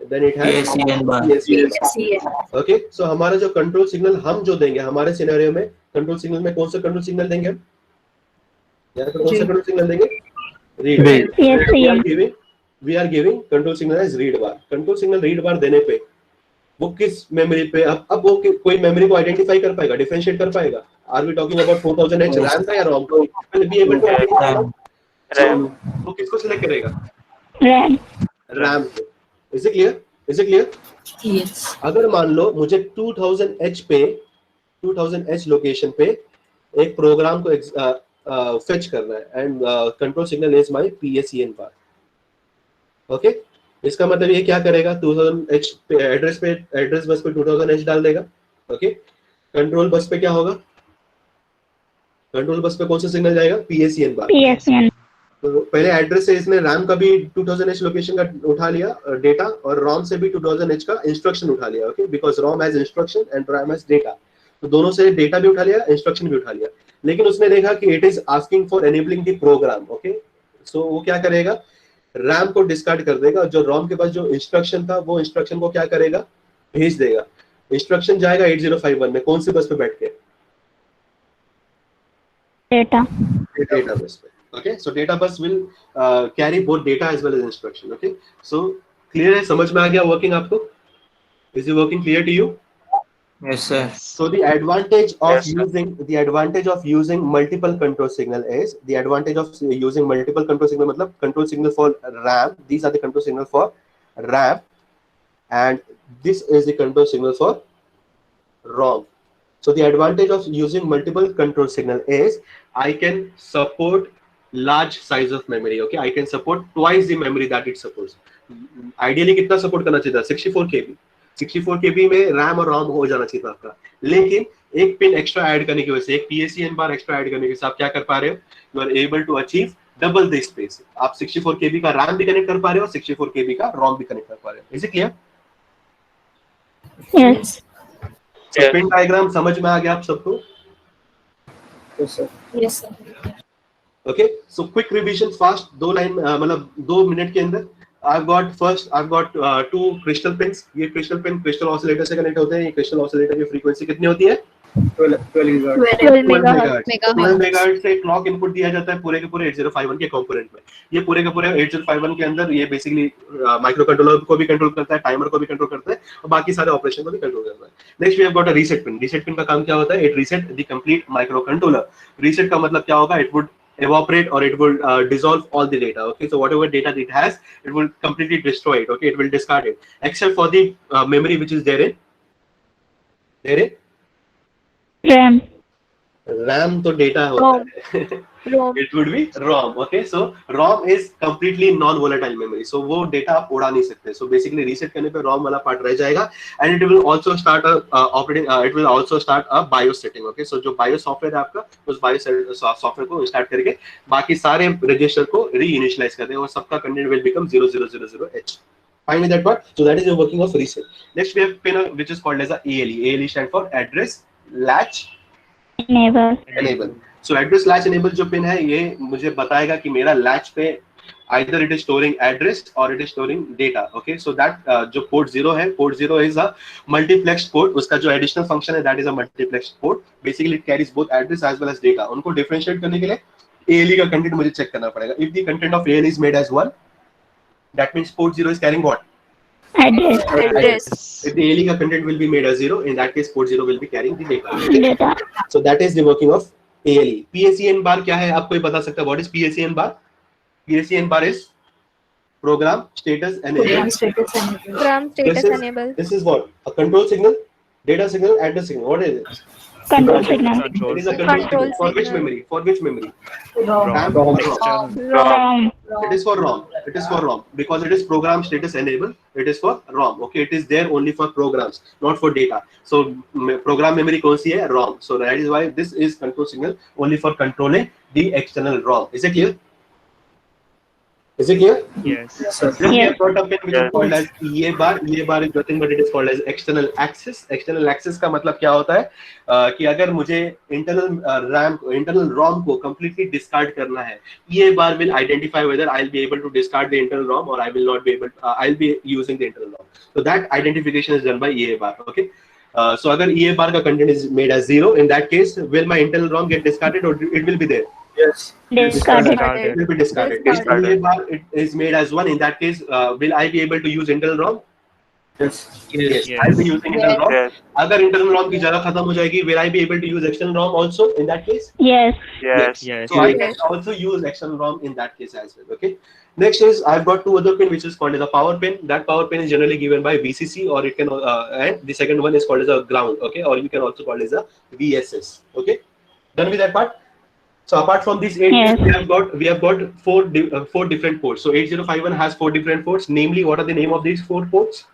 then it has PSEN bar. PSEN bar. PSEN. Okay, so हमारा जो control signal हम जो देंगे हमारे सिनेरियो में, control signal में कौन सा control signal देंगे हम? यहाँ पे कौन सा control signal देंगे? Read bar. We are giving control signal as read bar. Control signal read bar देने पे वो किस मेमोरी पे, अब वो कोई मेमोरी को आइडेंटिफाई कर पाएगा, डिफरेंशिएट कर पाएगा? Are we talking about 4000H RAM का या रोम का? Will be able to identify. वो किसको सिलेक्ट करेगा? रैम को. Is it clear? Yes. अगर मान लो मुझे 2000H लोकेशन पे एक प्रोग्राम को फेच करना है and control signal is my PSEN bar. Okay, इसका मतलब ये क्या करेगा? 2000H पे एड्रेस बस पे 2000H डाल देगा. ओके, कंट्रोल बस पे क्या होगा? कंट्रोल बस पे कौन सा सिग्नल जाएगा? PSEN बार. तो पहले एड्रेस से इसने रैम का भी 2000H लोकेशन का उठा लिया डेटा और रोम से भी 2000H का इंस्ट्रक्शन उठा लिया. Okay, because ROM has instruction and RAM has data. तो दोनों से डेटा भी उठा लिया, इंस्ट्रक्शन भी उठा लिया. लेकिन उसने देखा कि it is asking for enabling the program. Okay, so वो क्या करेगा? रैम को डिस्कार्ड कर देगा. जो रोम के पास जो इंस्ट्रक्शन था वो इंस्ट्रक्शन को क्या करेगा? भेज देगा. इंस्ट्रक्शन जाएगा 8051 में कौन सी बस पे बैठ के? डेटा बस पे. Okay, so data bus will carry both data as well as instruction. Okay, so clear है? समझ में आ गया working आपको? Is it working clear to you? Yes, sir. So the advantage of using multiple control signal is मतलब control signal for RAM. These are the control signal for RAM, and this is the control signal for ROM. So the advantage of using multiple control signal is I can support large size of memory. Okay, I can support twice the memory that it supports. Ideally कितना support करना चाहिए था? 64 KB. 64 KB में RAM और ROM हो जाना चाहिए था आपका. लेकिन एक पिन एक्स्ट्रा ऐड करने की वजह से, एक PSEN बार एक्स्ट्रा ऐड करने के साथ आप क्या कर पा रहे हो? You are able to achieve double the space. आप 64 KB का RAM भी कनेक्ट कर पा रहे हो, 64 KB का ROM भी कनेक्ट कर पा रहे हो. Is it clear? Yes. So pin diagram समझ में आ गया आप सबको? Yes, sir. Okay, so quick revision fast. 2 line मतलब 2 मिनट के अंदर. I've got 2 crystal pins. ये crystal pin crystal oscillator से कनेक्ट होते हैं. ये crystal oscillator की frequency कितनी होती है? 12 megahertz. 12 मेगाहर्ट्ज से क्लॉक इनपुट दिया जाता है पूरे के पूरे 8051 के कंपोनेंट में। ये पूरे के पूरे 8051 के अंदर ये बेसिकली माइक्रो कंट्रोलर को भी कंट्रोल करता है, टाइमर को भी कंट्रोल करता है और बाकी सारे ऑपरेशन को भी कंट्रोल करता है। Next we have got a reset pin. Reset pin का काम क्या होता है? It reset the complete micro controller. Reset का मतलब क्या होगा? It would evaporate or it will dissolve all the data. Okay, so whatever data it has, it will completely destroy it. Okay, it will discard it except for the memory which is there in RAM. RAM तो data होता है it would be ROM. Okay, so ROM is completely non-volatile memory, so वो data आप उड़ा नहीं सकते. So basically reset करने पे ROM वाला part रह जाएगा and it will also start a it will also start a BIOS setting. Okay, so जो BIOS software है आपका, उस BIOS software को start करके बाकी सारे register को re-initialize कर दें और सबका content will become 0000H. Fine with that part? So that is the working of reset. Next we have pin which is called as a ALE. ALE stand for address latch enable. So address latch enable जो pin है ये मुझे बताएगा कि मेरा latch पे either it is storing address or it is storing data. Okay, so that जो port 0 है, port 0 is a multiplexed port. उसका जो additional function है that is a multiplexed port. Basically it carries both address as well as data. उनको differentiate करने के लिए ALE का content मुझे check करना पड़ेगा. If the content of ALE is made as 1, that means port 0 is carrying what? Address. If the ALE का content will be made as 0, in that case port 0 will be carrying the data. Data. So that is the working of ALE. PSEN bar क्या है? आपको पता सकता है? What is PSEN bar? PSEN bar is program status enable. Program status enable. This is what? A control signal, data signal, address signal. What is it? Control signal. It is a control signal. For which memory? For which memory? RAM. ROM. It is for ROM. It is for ROM because it is program status enable. It is for ROM. Okay, it is there only for programs, not for data. So program memory कौन सी है? ROM. So that is why this is control signal only for controlling the external ROM. Is it clear? Is it clear? Yes. Then we have got a pin which is called as EA bar. EA bar is nothing but it is called as external access. External access का मतलब क्या होता है कि अगर मुझे internal ROM को completely discard करना है, EA bar will identify whether I'll be able to discard the internal ROM or I will not be able. I'll be using the internal ROM. So that identification is done by EA bar. Okay. So अगर EA bar का content is made as 0, in that case, will my internal ROM get discarded or it will be there? Yes. Discarded. It will be discarded. If EA bar it is made as 1, in that case, will I be able to use internal ROM? Yes. Yes. I'll be using internal ROM. Yes. अगर internal ROM की जगह खत्म हो जाएगी, will I be able to use external ROM also in that case? Yes. Yes. Yes. So I can also use external ROM in that case as well. Okay. Next is I've got two other pin which is called as a power pin. That power pin is generally given by VCC or it can and the second one is called as a ground. Okay, or you can also call it as a VSS. Okay. Done with that part. So apart from these 8 Yes. pins, we have got four different ports. So 8051 has 4 different ports. Namely, what are the name of these 4 ports?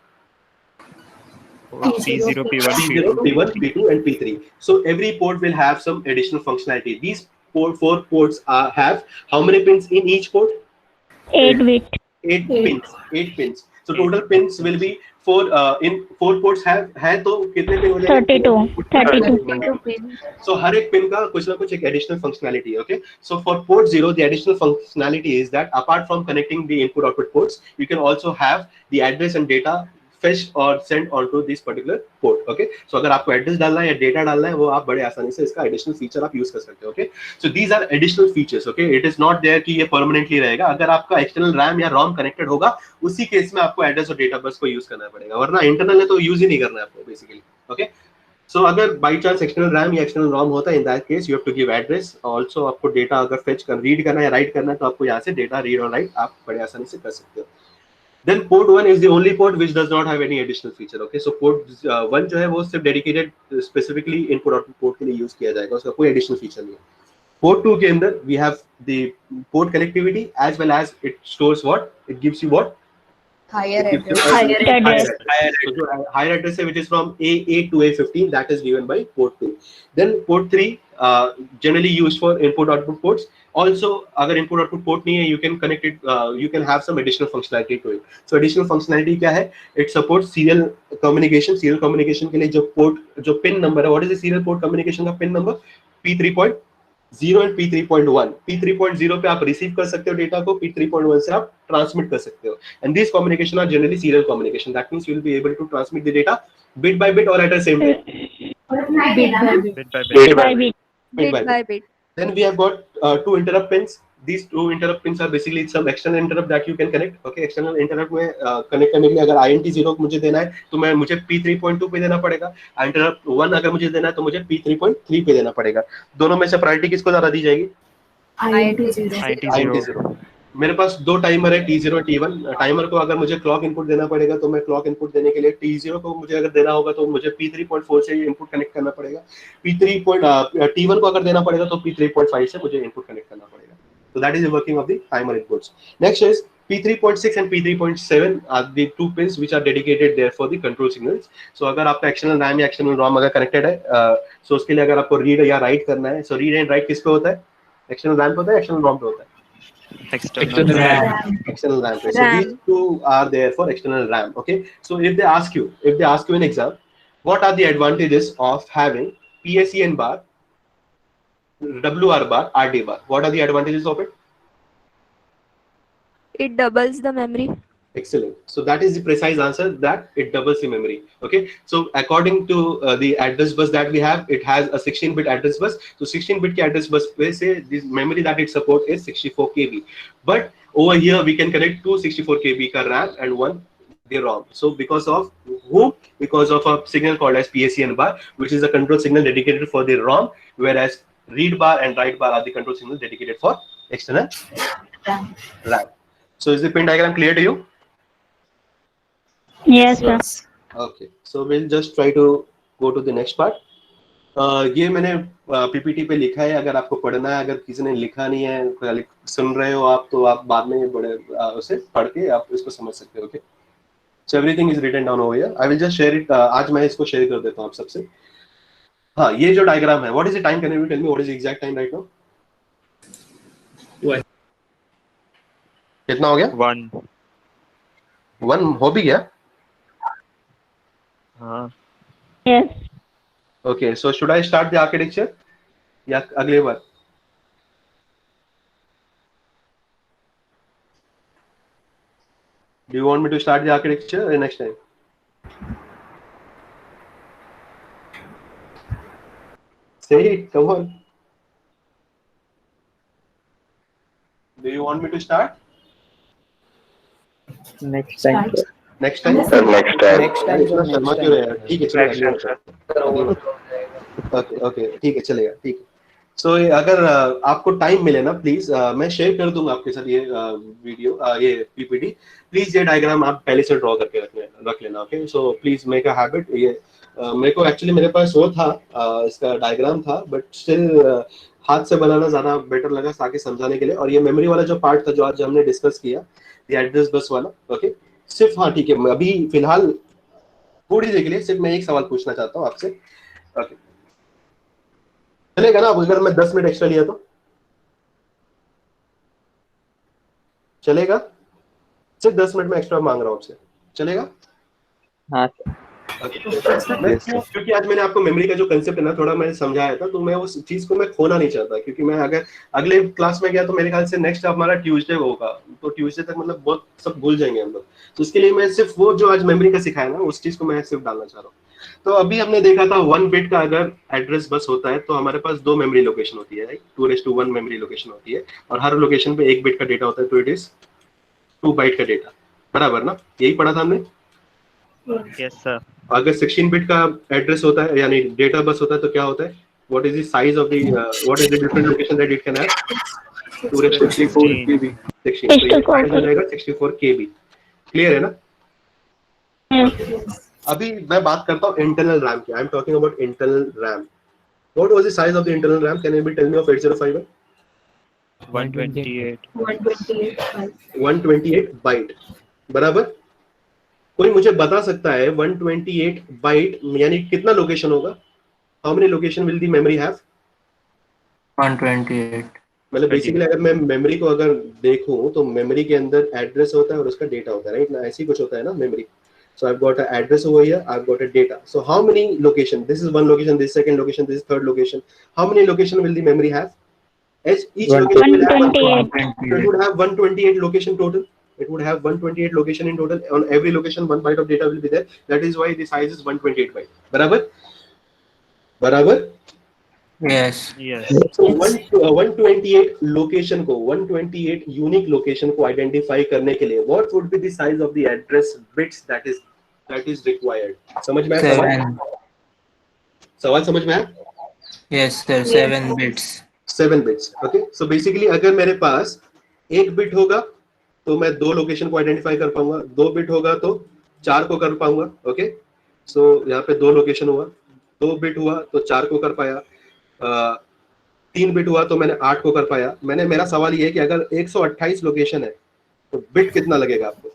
P0, P1, P0, P1, P2, and P3. So every port will have some additional functionality. These 4 ports have how many pins in each port? 8 bit. 8 pins. 8 pins. So total pins will be 4 in 4 ports है तो कितने pin हो जाएंगे? 32. So हर एक pin का कुछ ना कुछ एक additional functionality. Okay. So for port 0, the additional functionality is that apart from connecting the input-output ports, you can also have the address and data fetched or sent onto this particular port. Okay. So अगर आपको address डालना है या data डालना है वो आप बड़े आसानी से इसका additional feature आप use कर सकते हो. Okay. So these are additional features. Okay. It is not there कि ये permanently रहेगा. अगर आपका external RAM या ROM connected होगा उसी केस में आपको address और data bus को use करना पड़ेगा. वरना internal है तो use ही नहीं करना है आपको basically. Okay. So अगर by chance external RAM या external ROM होता है, in that case you have to give address. Also आपको data अगर fetch कर read करना है या write करना है तो आपको यहाँ से data read और write आप बड़े आसानी से कर सकते हो. Then port 1 is the only port which does not have any additional feature. Okay, so port 1 जो है वो सिर्फ dedicated specifically input output port के लिए use किया जाएगा, उसका कोई additional feature नहीं है. Port 2 के अंदर we have the port connectivity as well as it stores what? It gives you what? Higher address. Higher address which is from A8 to A15, that is given by port 2. Then port 3 generally used for input output ports. Also अगर input output port नहीं है, you can connect it, you can have some additional functionality to it. So additional functionality क्या है? It supports serial communication. Serial communication के लिए जो pin number है, what is the serial port communication का pin number? P3.0 and P3.1. P3.0 पे आप receive कर सकते हो data को, P3.1 से आप transmit कर सकते हो. And these communication are generally serial communication. That means you will be able to transmit the data bit by bit or at the same time. Bit by bit. Bit by by bit. Bit by bit. Then we have got two interrupt pins. These two interrupt pins are basically some external interrupt that you can connect. Okay, external interrupt में connect करने के लिए अगर INT 0 मुझे देना है तो मुझे P3.2 पे देना पड़ेगा. Interrupt 1 अगर मुझे देना है तो मुझे P3.3 पे देना पड़ेगा. दोनों में से प्रायोरिटी किसको ज़्यादा दी जाएगी? INT 0. मेरे पास दो टाइमर है T0 और T1. टाइमर को अगर मुझे क्लॉक इनपुट देना पड़ेगा तो मैं क्लॉक इनपुट देने के लिए T0 को मुझे अगर देना होगा तो मुझे P3.4 से इनपुट कनेक्ट करना पड़ेगा. T1 को अगर देना पड़ेगा तो P3.5 से मुझे इनपुट कनेक्ट करना पड़ेगा. So that is the working of the timer inputs. Next is P3.6 and P3.7 are the two pins which are dedicated there for the control signals. So अगर आपका external RAM या external ROM अगर connected है, so उसके लिए अगर आपको read या write करना है, so read and write किस पे होता है? External RAM पे होता है, external ROM पे होता है? External RAM. External RAM. So these two are there for external RAM. Okay. So if they ask you in exam, what are the advantages of having PSEN bar, WR bar, RD bar? What are the advantages of it? It doubles the memory. Excellent. So that is the precise answer, that it doubles the memory. Okay. So according to the address bus that we have, it has a 16-bit address bus. So 16-bit address bus, we say this memory that it supports is 64 KB. But over here we can connect two 64 KB ka RAM and one the ROM. So because of whom? Because of a signal called as PSEN bar, which is a control signal dedicated for the ROM, whereas read bar and write bar are the control signals dedicated for external RAM. So is the pin diagram clear to you? Yes, sir. Okay, so we'll just try to go to the next part. ये मैंने PPT पे लिखा है, अगर आपको पढ़ना है, अगर किसी ने लिखा नहीं है, सुन रहे हो आप, तो आप बाद में बड़े उसे पढ़ के आप इसको समझ सकते हो. Okay, so everything is written down over here. I will just share it. आज मैं इसको share कर देता हूँ आप सबसे. हाँ, ये जो डायग्राम है, what is the time? Can you tell me what is the exact time right now? कितना हो गया? 1 हो भी गया? हाँ. Yes. Okay, so should I start the architecture? या अगले बार? Do you want me to start the architecture or next time? Say it, come on. Do you want me to start? Next time. Next time? Next time. इतना शर्मा क्यों रहे यार? ठीक है चलेगा. Okay, ठीक है चलेगा, ठीक है. So अगर आपको टाइम मिले ना, प्लीज मैं शेयर कर दूंगा आपके साथ ये वीडियो, ये PPT. प्लीज ये डायग्राम आप पहले से ड्रॉ करके रख लेना. Okay, so please make a habit. ये मेरे को एक्चुअली मेरे पास वो था, इसका डायग्राम था, बट स्टिल हाथ से बनाना ज्यादा बेटर लगा ताकि समझाने के लिए. और ये मेमोरी वाला जो पार्ट था जो आज हमने डिस्कस किया, ये एड्रेस बस वाला. ओके, सिर्फ हाँ ठीक है, अभी फिलहाल थोड़ी देर के लिए सिर्फ मैं एक सवाल पूछना चाहता हूँ आपसे. ओके, चलेगा ना? अगर मैं 10 मिनट एक्स्ट्रा लिया तो चलेगा? सिर्फ 10 मिनट में एक्स्ट्रा मांग रहा हूँ आपसे, चलेगा? हाँ. क्योंकि आज मैंने आपको मेमोरी का जो कंसेप्ट है ना थोड़ा मैंने समझाया था, तो मैं उस चीज को मैं खोना नहीं चाहता, क्योंकि मैं अगर अगले क्लास में गया तो मेरे ख्याल से नेक्स्ट हमारा ट्यूसडे होगा, तो ट्यूसडे तक मतलब बहुत सब भूल जाएंगे हम लोग. तो उसके लिए मैं सिर्फ वो जो आज मेमोरी का सिखाया ना उस चीज को मैं सिर्फ डालना चाह रहा हूँ. तो अभी हमने देखा था 1 बिट का अगर एड्रेस बस होता है तो हमारे पास 2 मेमोरी लोकेशन होती है, राइट? 2:1 मेमोरी लोकेशन होती है, और हर लोकेशन पे 1 बिट का डेटा होता है, तो इट इज 2 बाइट का डेटा. बराबर ना? यही पढ़ा था हमने. Yes sir. अगर 16 बिट का एड्रेस होता है यानी डेटा बस होता है तो क्या होता है? What is the size of the what is the different location that it can have? 264 KB. 64 KB. Clear है ना? अभी मैं बात करता हूँ इंटरनल रैम की. I am talking about internal RAM. What was the size of the internal RAM? Can you tell me of 8051? 128 byte. बराबर. कोई मुझे बता सकता है 128 बाइट यानी कितना लोकेशन होगा? How many location will the memory have? 128. मतलब बेसिकली अगर मैं मेमोरी को अगर देखूं तो मेमोरी के अंदर एड्रेस होता है और उसका डेटा होता है, राइट ना? ऐसे ही कुछ होता है ना memory. So I've got an address over here, I've got a data. So how many location? This is one location, this is second location, this is third location. How many location will the memory have? Each location will have 128. it would have 128 location total. It would have 128 location in total. On every location 1 byte of data will be there. That is why the size is 128 byte. बराबर? बराबर। Yes. Yes. So 128 location को 128 unique location को identify करने के लिए what would be the size of the address bits that is required. समझ में आया सवाल? 7. सवाल समझ में आया? Yes, sir. 7 bits. 7 bits. Okay, so basically अगर मेरे पास एक बिट होगा तो मैं 2 लोकेशन को आइडेंटिफाई कर पाऊंगा, 2 बिट होगा तो 4 को कर पाऊंगा। ओके, सो यहाँ पे 2 लोकेशन हुआ, 2 बिट हुआ तो 4 को कर पाया, 3 बिट हुआ तो मैंने 8 को कर पाया। मेरा सवाल ये है कि अगर 128 लोकेशन है तो बिट कितना लगेगा आपको?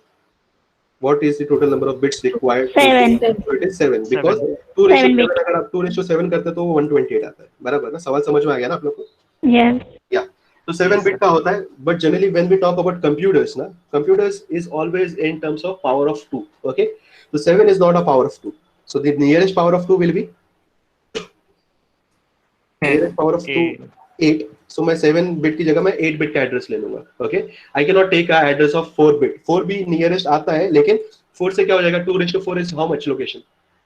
What is the total number of bits required? 7. So it is 7 because 2:7 अगर आप 2:7 करते तो वो 128 आता है, बराबर ना? सवाल समझ में आ गया ना आप लोग को? Yes. या तो 7 बिट का होता है, but generally when we talk about computers ना, computers is always in terms of power of 2। Okay, तो 7 is not a power of 2, so the nearest power of 2 will be nearest power of 2 8। सो मैं 7 bit की जगह मैं 8 bit का address ले लूंगा। Okay, I can not take a address of 4 bit. 4 भी नियरेस्ट आता है, लेकिन 4 से क्या हो जाएगा? 2⁴ is how much location?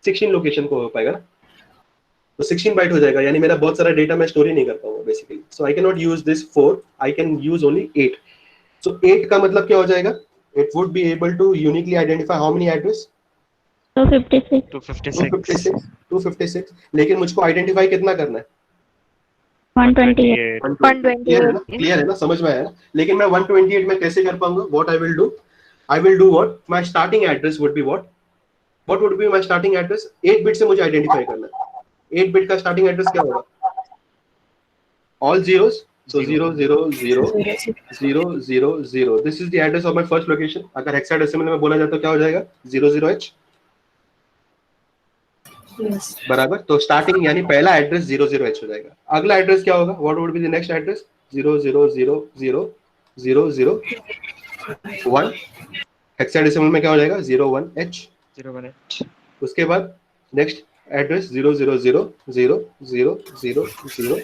16 location को हो पाएगा ना, तो 16 बाइट हो जाएगा, यानी मेरा बहुत सारा डेटा मैं स्टोर ही नहीं कर पाऊंगा basically. So I can not use this 4, I can use only 8। सो 8 का मतलब क्या हो जाएगा? It would be able to uniquely identify how many address? 256. 256. 256। लेकिन मुझको आइडेंटिफाई कितना करना है? 128. 128. क्लियर है ना? समझ में आया ना? लेकिन मैं 128 में कैसे कर पाऊंगा? What I will do what my starting address would be what would be my starting address? 8 bit से मुझे आइडेंटिफाई करना है। 8 बिट का स्टार्टिंग एड्रेस क्या होगा? All zeros, so 0 0 0 0 0 0। This is the address of my first location. अगर hexadecimal में बोला जाए तो क्या हो जाएगा? 00h, बराबर। तो स्टार्टिंग यानी पहला एड्रेस 00h हो जाएगा। अगला एड्रेस क्या होगा? What would be the next address? 0 0 0 0 0 0 1। Hexadecimal में क्या हो जाएगा? 01h। 01H. उसके बाद नेक्स्ट एड्रेस 0 0 0 0 0 0 0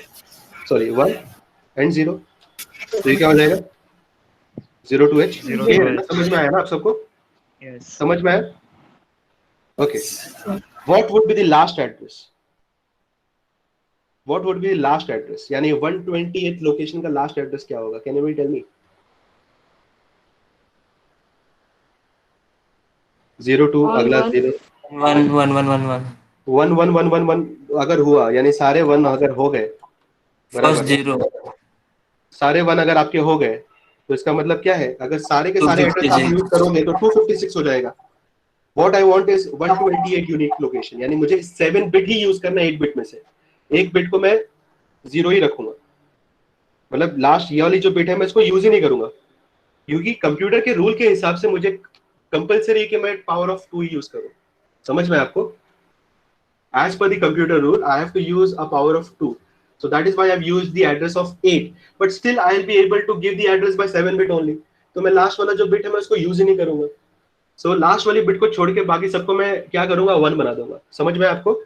सॉरी 1 एंड 0। तो ये क्या हो जाएगा? 02H। 02H। समझ में आया ना आप सबको? Yes. समझ में आया? Okay, what would be the last address? What would be the last address? यानी 128 लोकेशन का लास्ट एड्रेस क्या होगा? कैन यू टेल मी? 02 अगला 0 1 1 1 1 1. 1 1 1 1 1 अगर हुआ, यानी सारे 1 अगर हो गए, First 0. सारे 1 अगर आपके हो गए तो इसका मतलब क्या है? अगर सारे के सारे एड्रेस आप यूज करोगे तो 256 हो जाएगा। What I want is 128 unique location, यानी मुझे 7 बिट ही यूज करना है 8 बिट में से। 1 बिट को मैं 0 ही रखूंगा, मतलब लास्ट ये वाली जो बिट है मैं इसको यूज ही नहीं करूंगा, क्योंकि कंप्यूटर के रूल के हिसाब से मुझे कंपलसरी है कि मैं पावर ऑफ 2 ही यूज करूं। समझ में आपको? As per the computer rule, I have to use a power of 2. So that is why I've used the address of 8. But still, I'll be able to give the address by 7 bit only. तो मैं last वाला जो bit है मैं उसको use ही नहीं करूंगा। So लास्ट वाली बिट को छोड़ के बाकी सबको मैं क्या करूंगा? 1 बना दूंगा। समझ में आपको?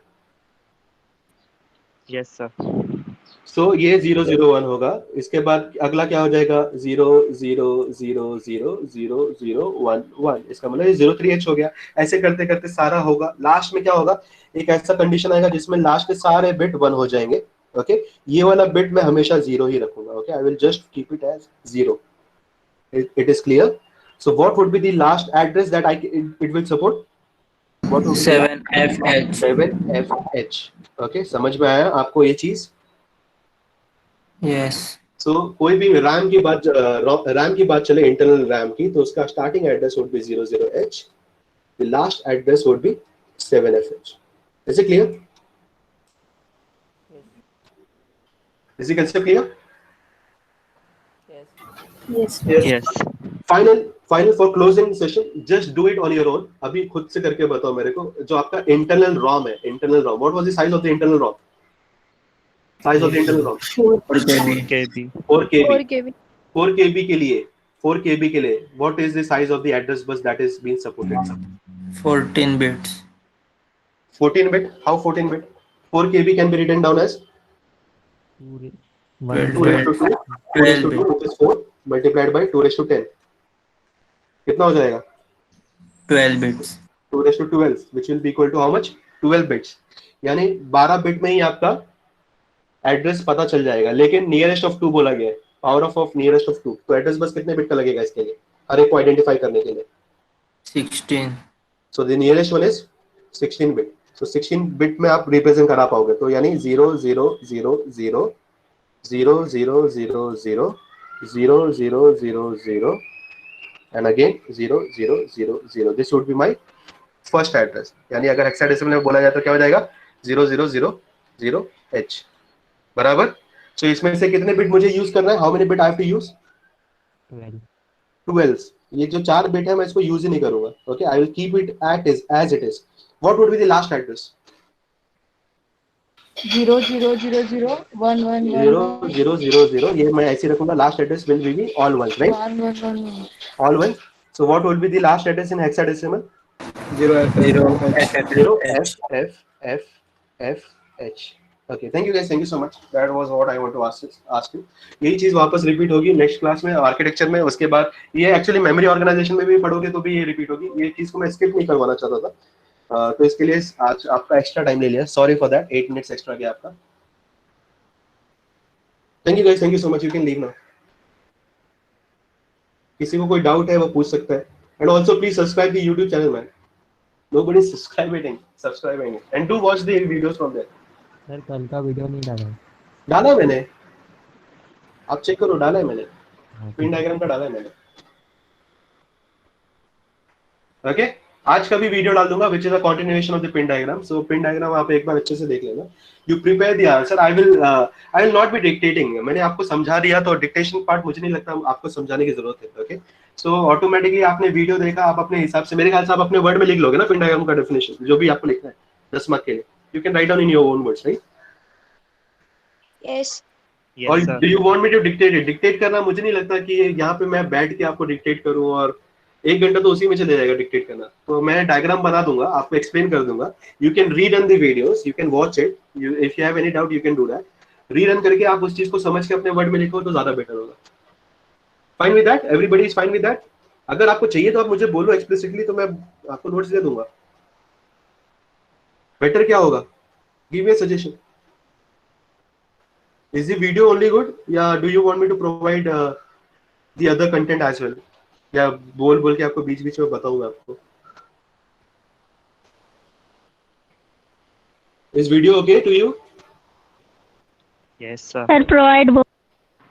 Yes, sir. So ये 0 0 1 होगा। इसके बाद अगला क्या हो जाएगा? 0 0 0 0 0 0 1 1। इसका मतलब 03H हो गया। ऐसे करते करते सारा होगा। लास्ट में क्या होगा? एक ऐसा कंडीशन आएगा जिसमें लास्ट के सारे बिट 1 हो जाएंगे। ओके, ये वाला बिट मैं हमेशा 0 ही रखूंगा। Okay, I will just keep it as 0। It is clear? So what would be the last address that it will support? What would be 7FH. 7FH। ओके, समझ में आया आपको ये चीज? Yes. सो कोई भी रैम की बात चले, इंटरनल रैम की, तो उसका starting address would be 00H, the last address would be 7FH। Is it clear? Is it concept clear? Yes. Final for closing session, just do it on your own. अभी खुद से करके बताओ मेरे को, जो आपका इंटरनल रॉम है, internal ROM, what was the size of the internal ROM? Size of the internal ROM 4 KB. 4 KB. 4 KB। 4 KB के लिए what is the size of the address bus that is being supported? 14 bits. 14 bit. How 14 bit? 4 KB can be written down as 2 raised to 2, 2 raised to 2, which is 4 multiplied by 2 raised to 10. कितना हो जाएगा? 12 bits. 2 raised to 12, which will be equal to how much? 12 bits. यानी 12 bit में ही आपका address पता चल जाएगा, लेकिन नियरेस्ट ऑफ 2 बोला गया है, पावर ऑफ नियरेस्ट ऑफ 2, तो एड्रेस बस कितने बिट का लगेगा इसके लिए, हर एक को आइडेंटिफाई करने के लिए? 16. सो the nearest one is 16 bit. So 16 bit में आप रिप्रेजेंट करा पाओगे, तो यानी 0 0 0 0 0 0 0 0 0 0 0 0 and again 0 0 0 0, this would be my first address। यानी अगर हेक्साडेसिमल में बोला जाए तो क्या हो जाएगा 0 0 0 0 H, बराबर। सो इसमें से कितने बिट मुझे यूज करना है, how many bit I have to use? 12। ये जो 4 बिट है मैं इसको यूज ही नहीं करूंगा, okay, I will keep it as it is. What would be the last address? 0 0 0 0 1 1 0 0 0 0, ये मैं ऐसे रखूंगा, last address will be all ones, right? 1 1 1 all ones. So what will be the last address in hexadecimal? 0 F F H। Okay, thank you guys, thank you so much, that was what I want to ask you। यही चीज वापस repeat होगी next class में architecture में, उसके बाद ये actually memory organisation में भी पढ़ोगे तो भी ये रिपीट होगी, ये चीज को मैं स्किप नहीं करवाना चाहता था, तो इसके लिए आज आपका एक्स्ट्रा टाइम ले लिया, sorry for that, 8 minutes extra गया आपका। Thank you guys, thank you so much, you can leave now. किसी को कोई डाउट है वो पूछ सकता है, and also please subscribe the YouTube channel man, nobody is subscribing and do watch the videos from there। Sir कल का वीडियो नहीं डाला मैंने, आप चेक करो, डाला है मैंने, पिन डायग्राम का डाला है मैंने, ओके। आज का भी वीडियो डाल दूंगा which is a continuation of the pin diagram. So pin diagram आप एक बार अच्छे से देख लेना, you prepare the answer, I will not be dictating, मैंने आपको समझा दिया, तो डिक्टेशन पार्ट मुझे नहीं लगता आपको समझाने की जरूरत है, ओके। सो ऑटोमेटिकली आपने वीडियो देखा, आप अपने हिसाब से, मेरे ख्याल से आप अपने वर्ड में लिख लोगे ना पिन डायग्राम का डेफिनेशन, जो भी आपको लिखना है 10 मार्क के लिए, you can write down in your own words, right? Yes. और Yes, sir. Do you want me to dictate it? Dictate करना मुझे नहीं लगता कि यहाँ पे मैं बैठ के आपको डिक्टेट करूँ, और 1 घंटा तो उसी में चले जाएगा डिक्टेट करना, तो मैं डायग्राम बना दूंगा, आपको एक्सप्लेन कर दूंगा, you can rerun the videos, you can watch it, if you have any doubt you can do that, rerun करके आप उस चीज को समझ के अपने वर्ड में लिखो तो ज्यादा बेटर होगा। Fine with that, everybody is fine with that? अगर आपको चाहिए तो आप मुझे बोलो एक्सप्लिसिटली, तो मैं आपको नोट्स दे दूंगा। बेटर क्या होगा, give me a suggestion. Is the video only good, या do you want me to provide the other content as well? या बोल के आपको बीच बीच में बताऊंगा आपको। Is video okay to you? Yes, sir. Sir, provide book.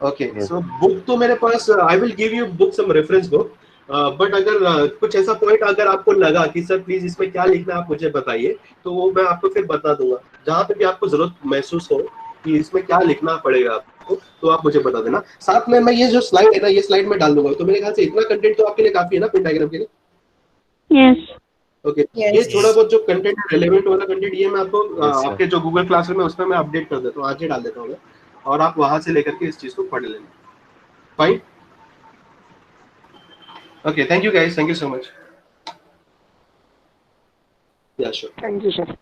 Okay, so book तो मेरे पास, I will give you book some reference book, but अगर कुछ ऐसा पॉइंट अगर आपको लगा कि सर प्लीज इसमें क्या लिखना है आप मुझे बताइए, तो वो मैं आपको फिर बता दूंगा, जहाँ पे भी आपको जरूरत महसूस हो कि इसमें क्या लिखना पड़ेगा आपको, तो आप मुझे बता देना। साथ में मैं ये जो स्लाइड है ना, ये स्लाइड में डाल दूंगा, तो मेरे ख्याल से इतना कंटेंट तो आपके लिए काफी है ना पिन डायग्राम के लिए? Yes. ओके, ये थोड़ा बहुत जो कंटेंट है रेलेवेंट वाला कंटेंट, ये मैं आपको आपके जो गूगल क्लासरूम है उसमें मैं अपडेट कर देता हूँ, आज ही डाल देता हूँ मैं, और आप वहां से लेकर के इस चीज को पढ़ लेना। Fine, okay, thank you guys, thank you so much. या श्योर, थैंक यू सर।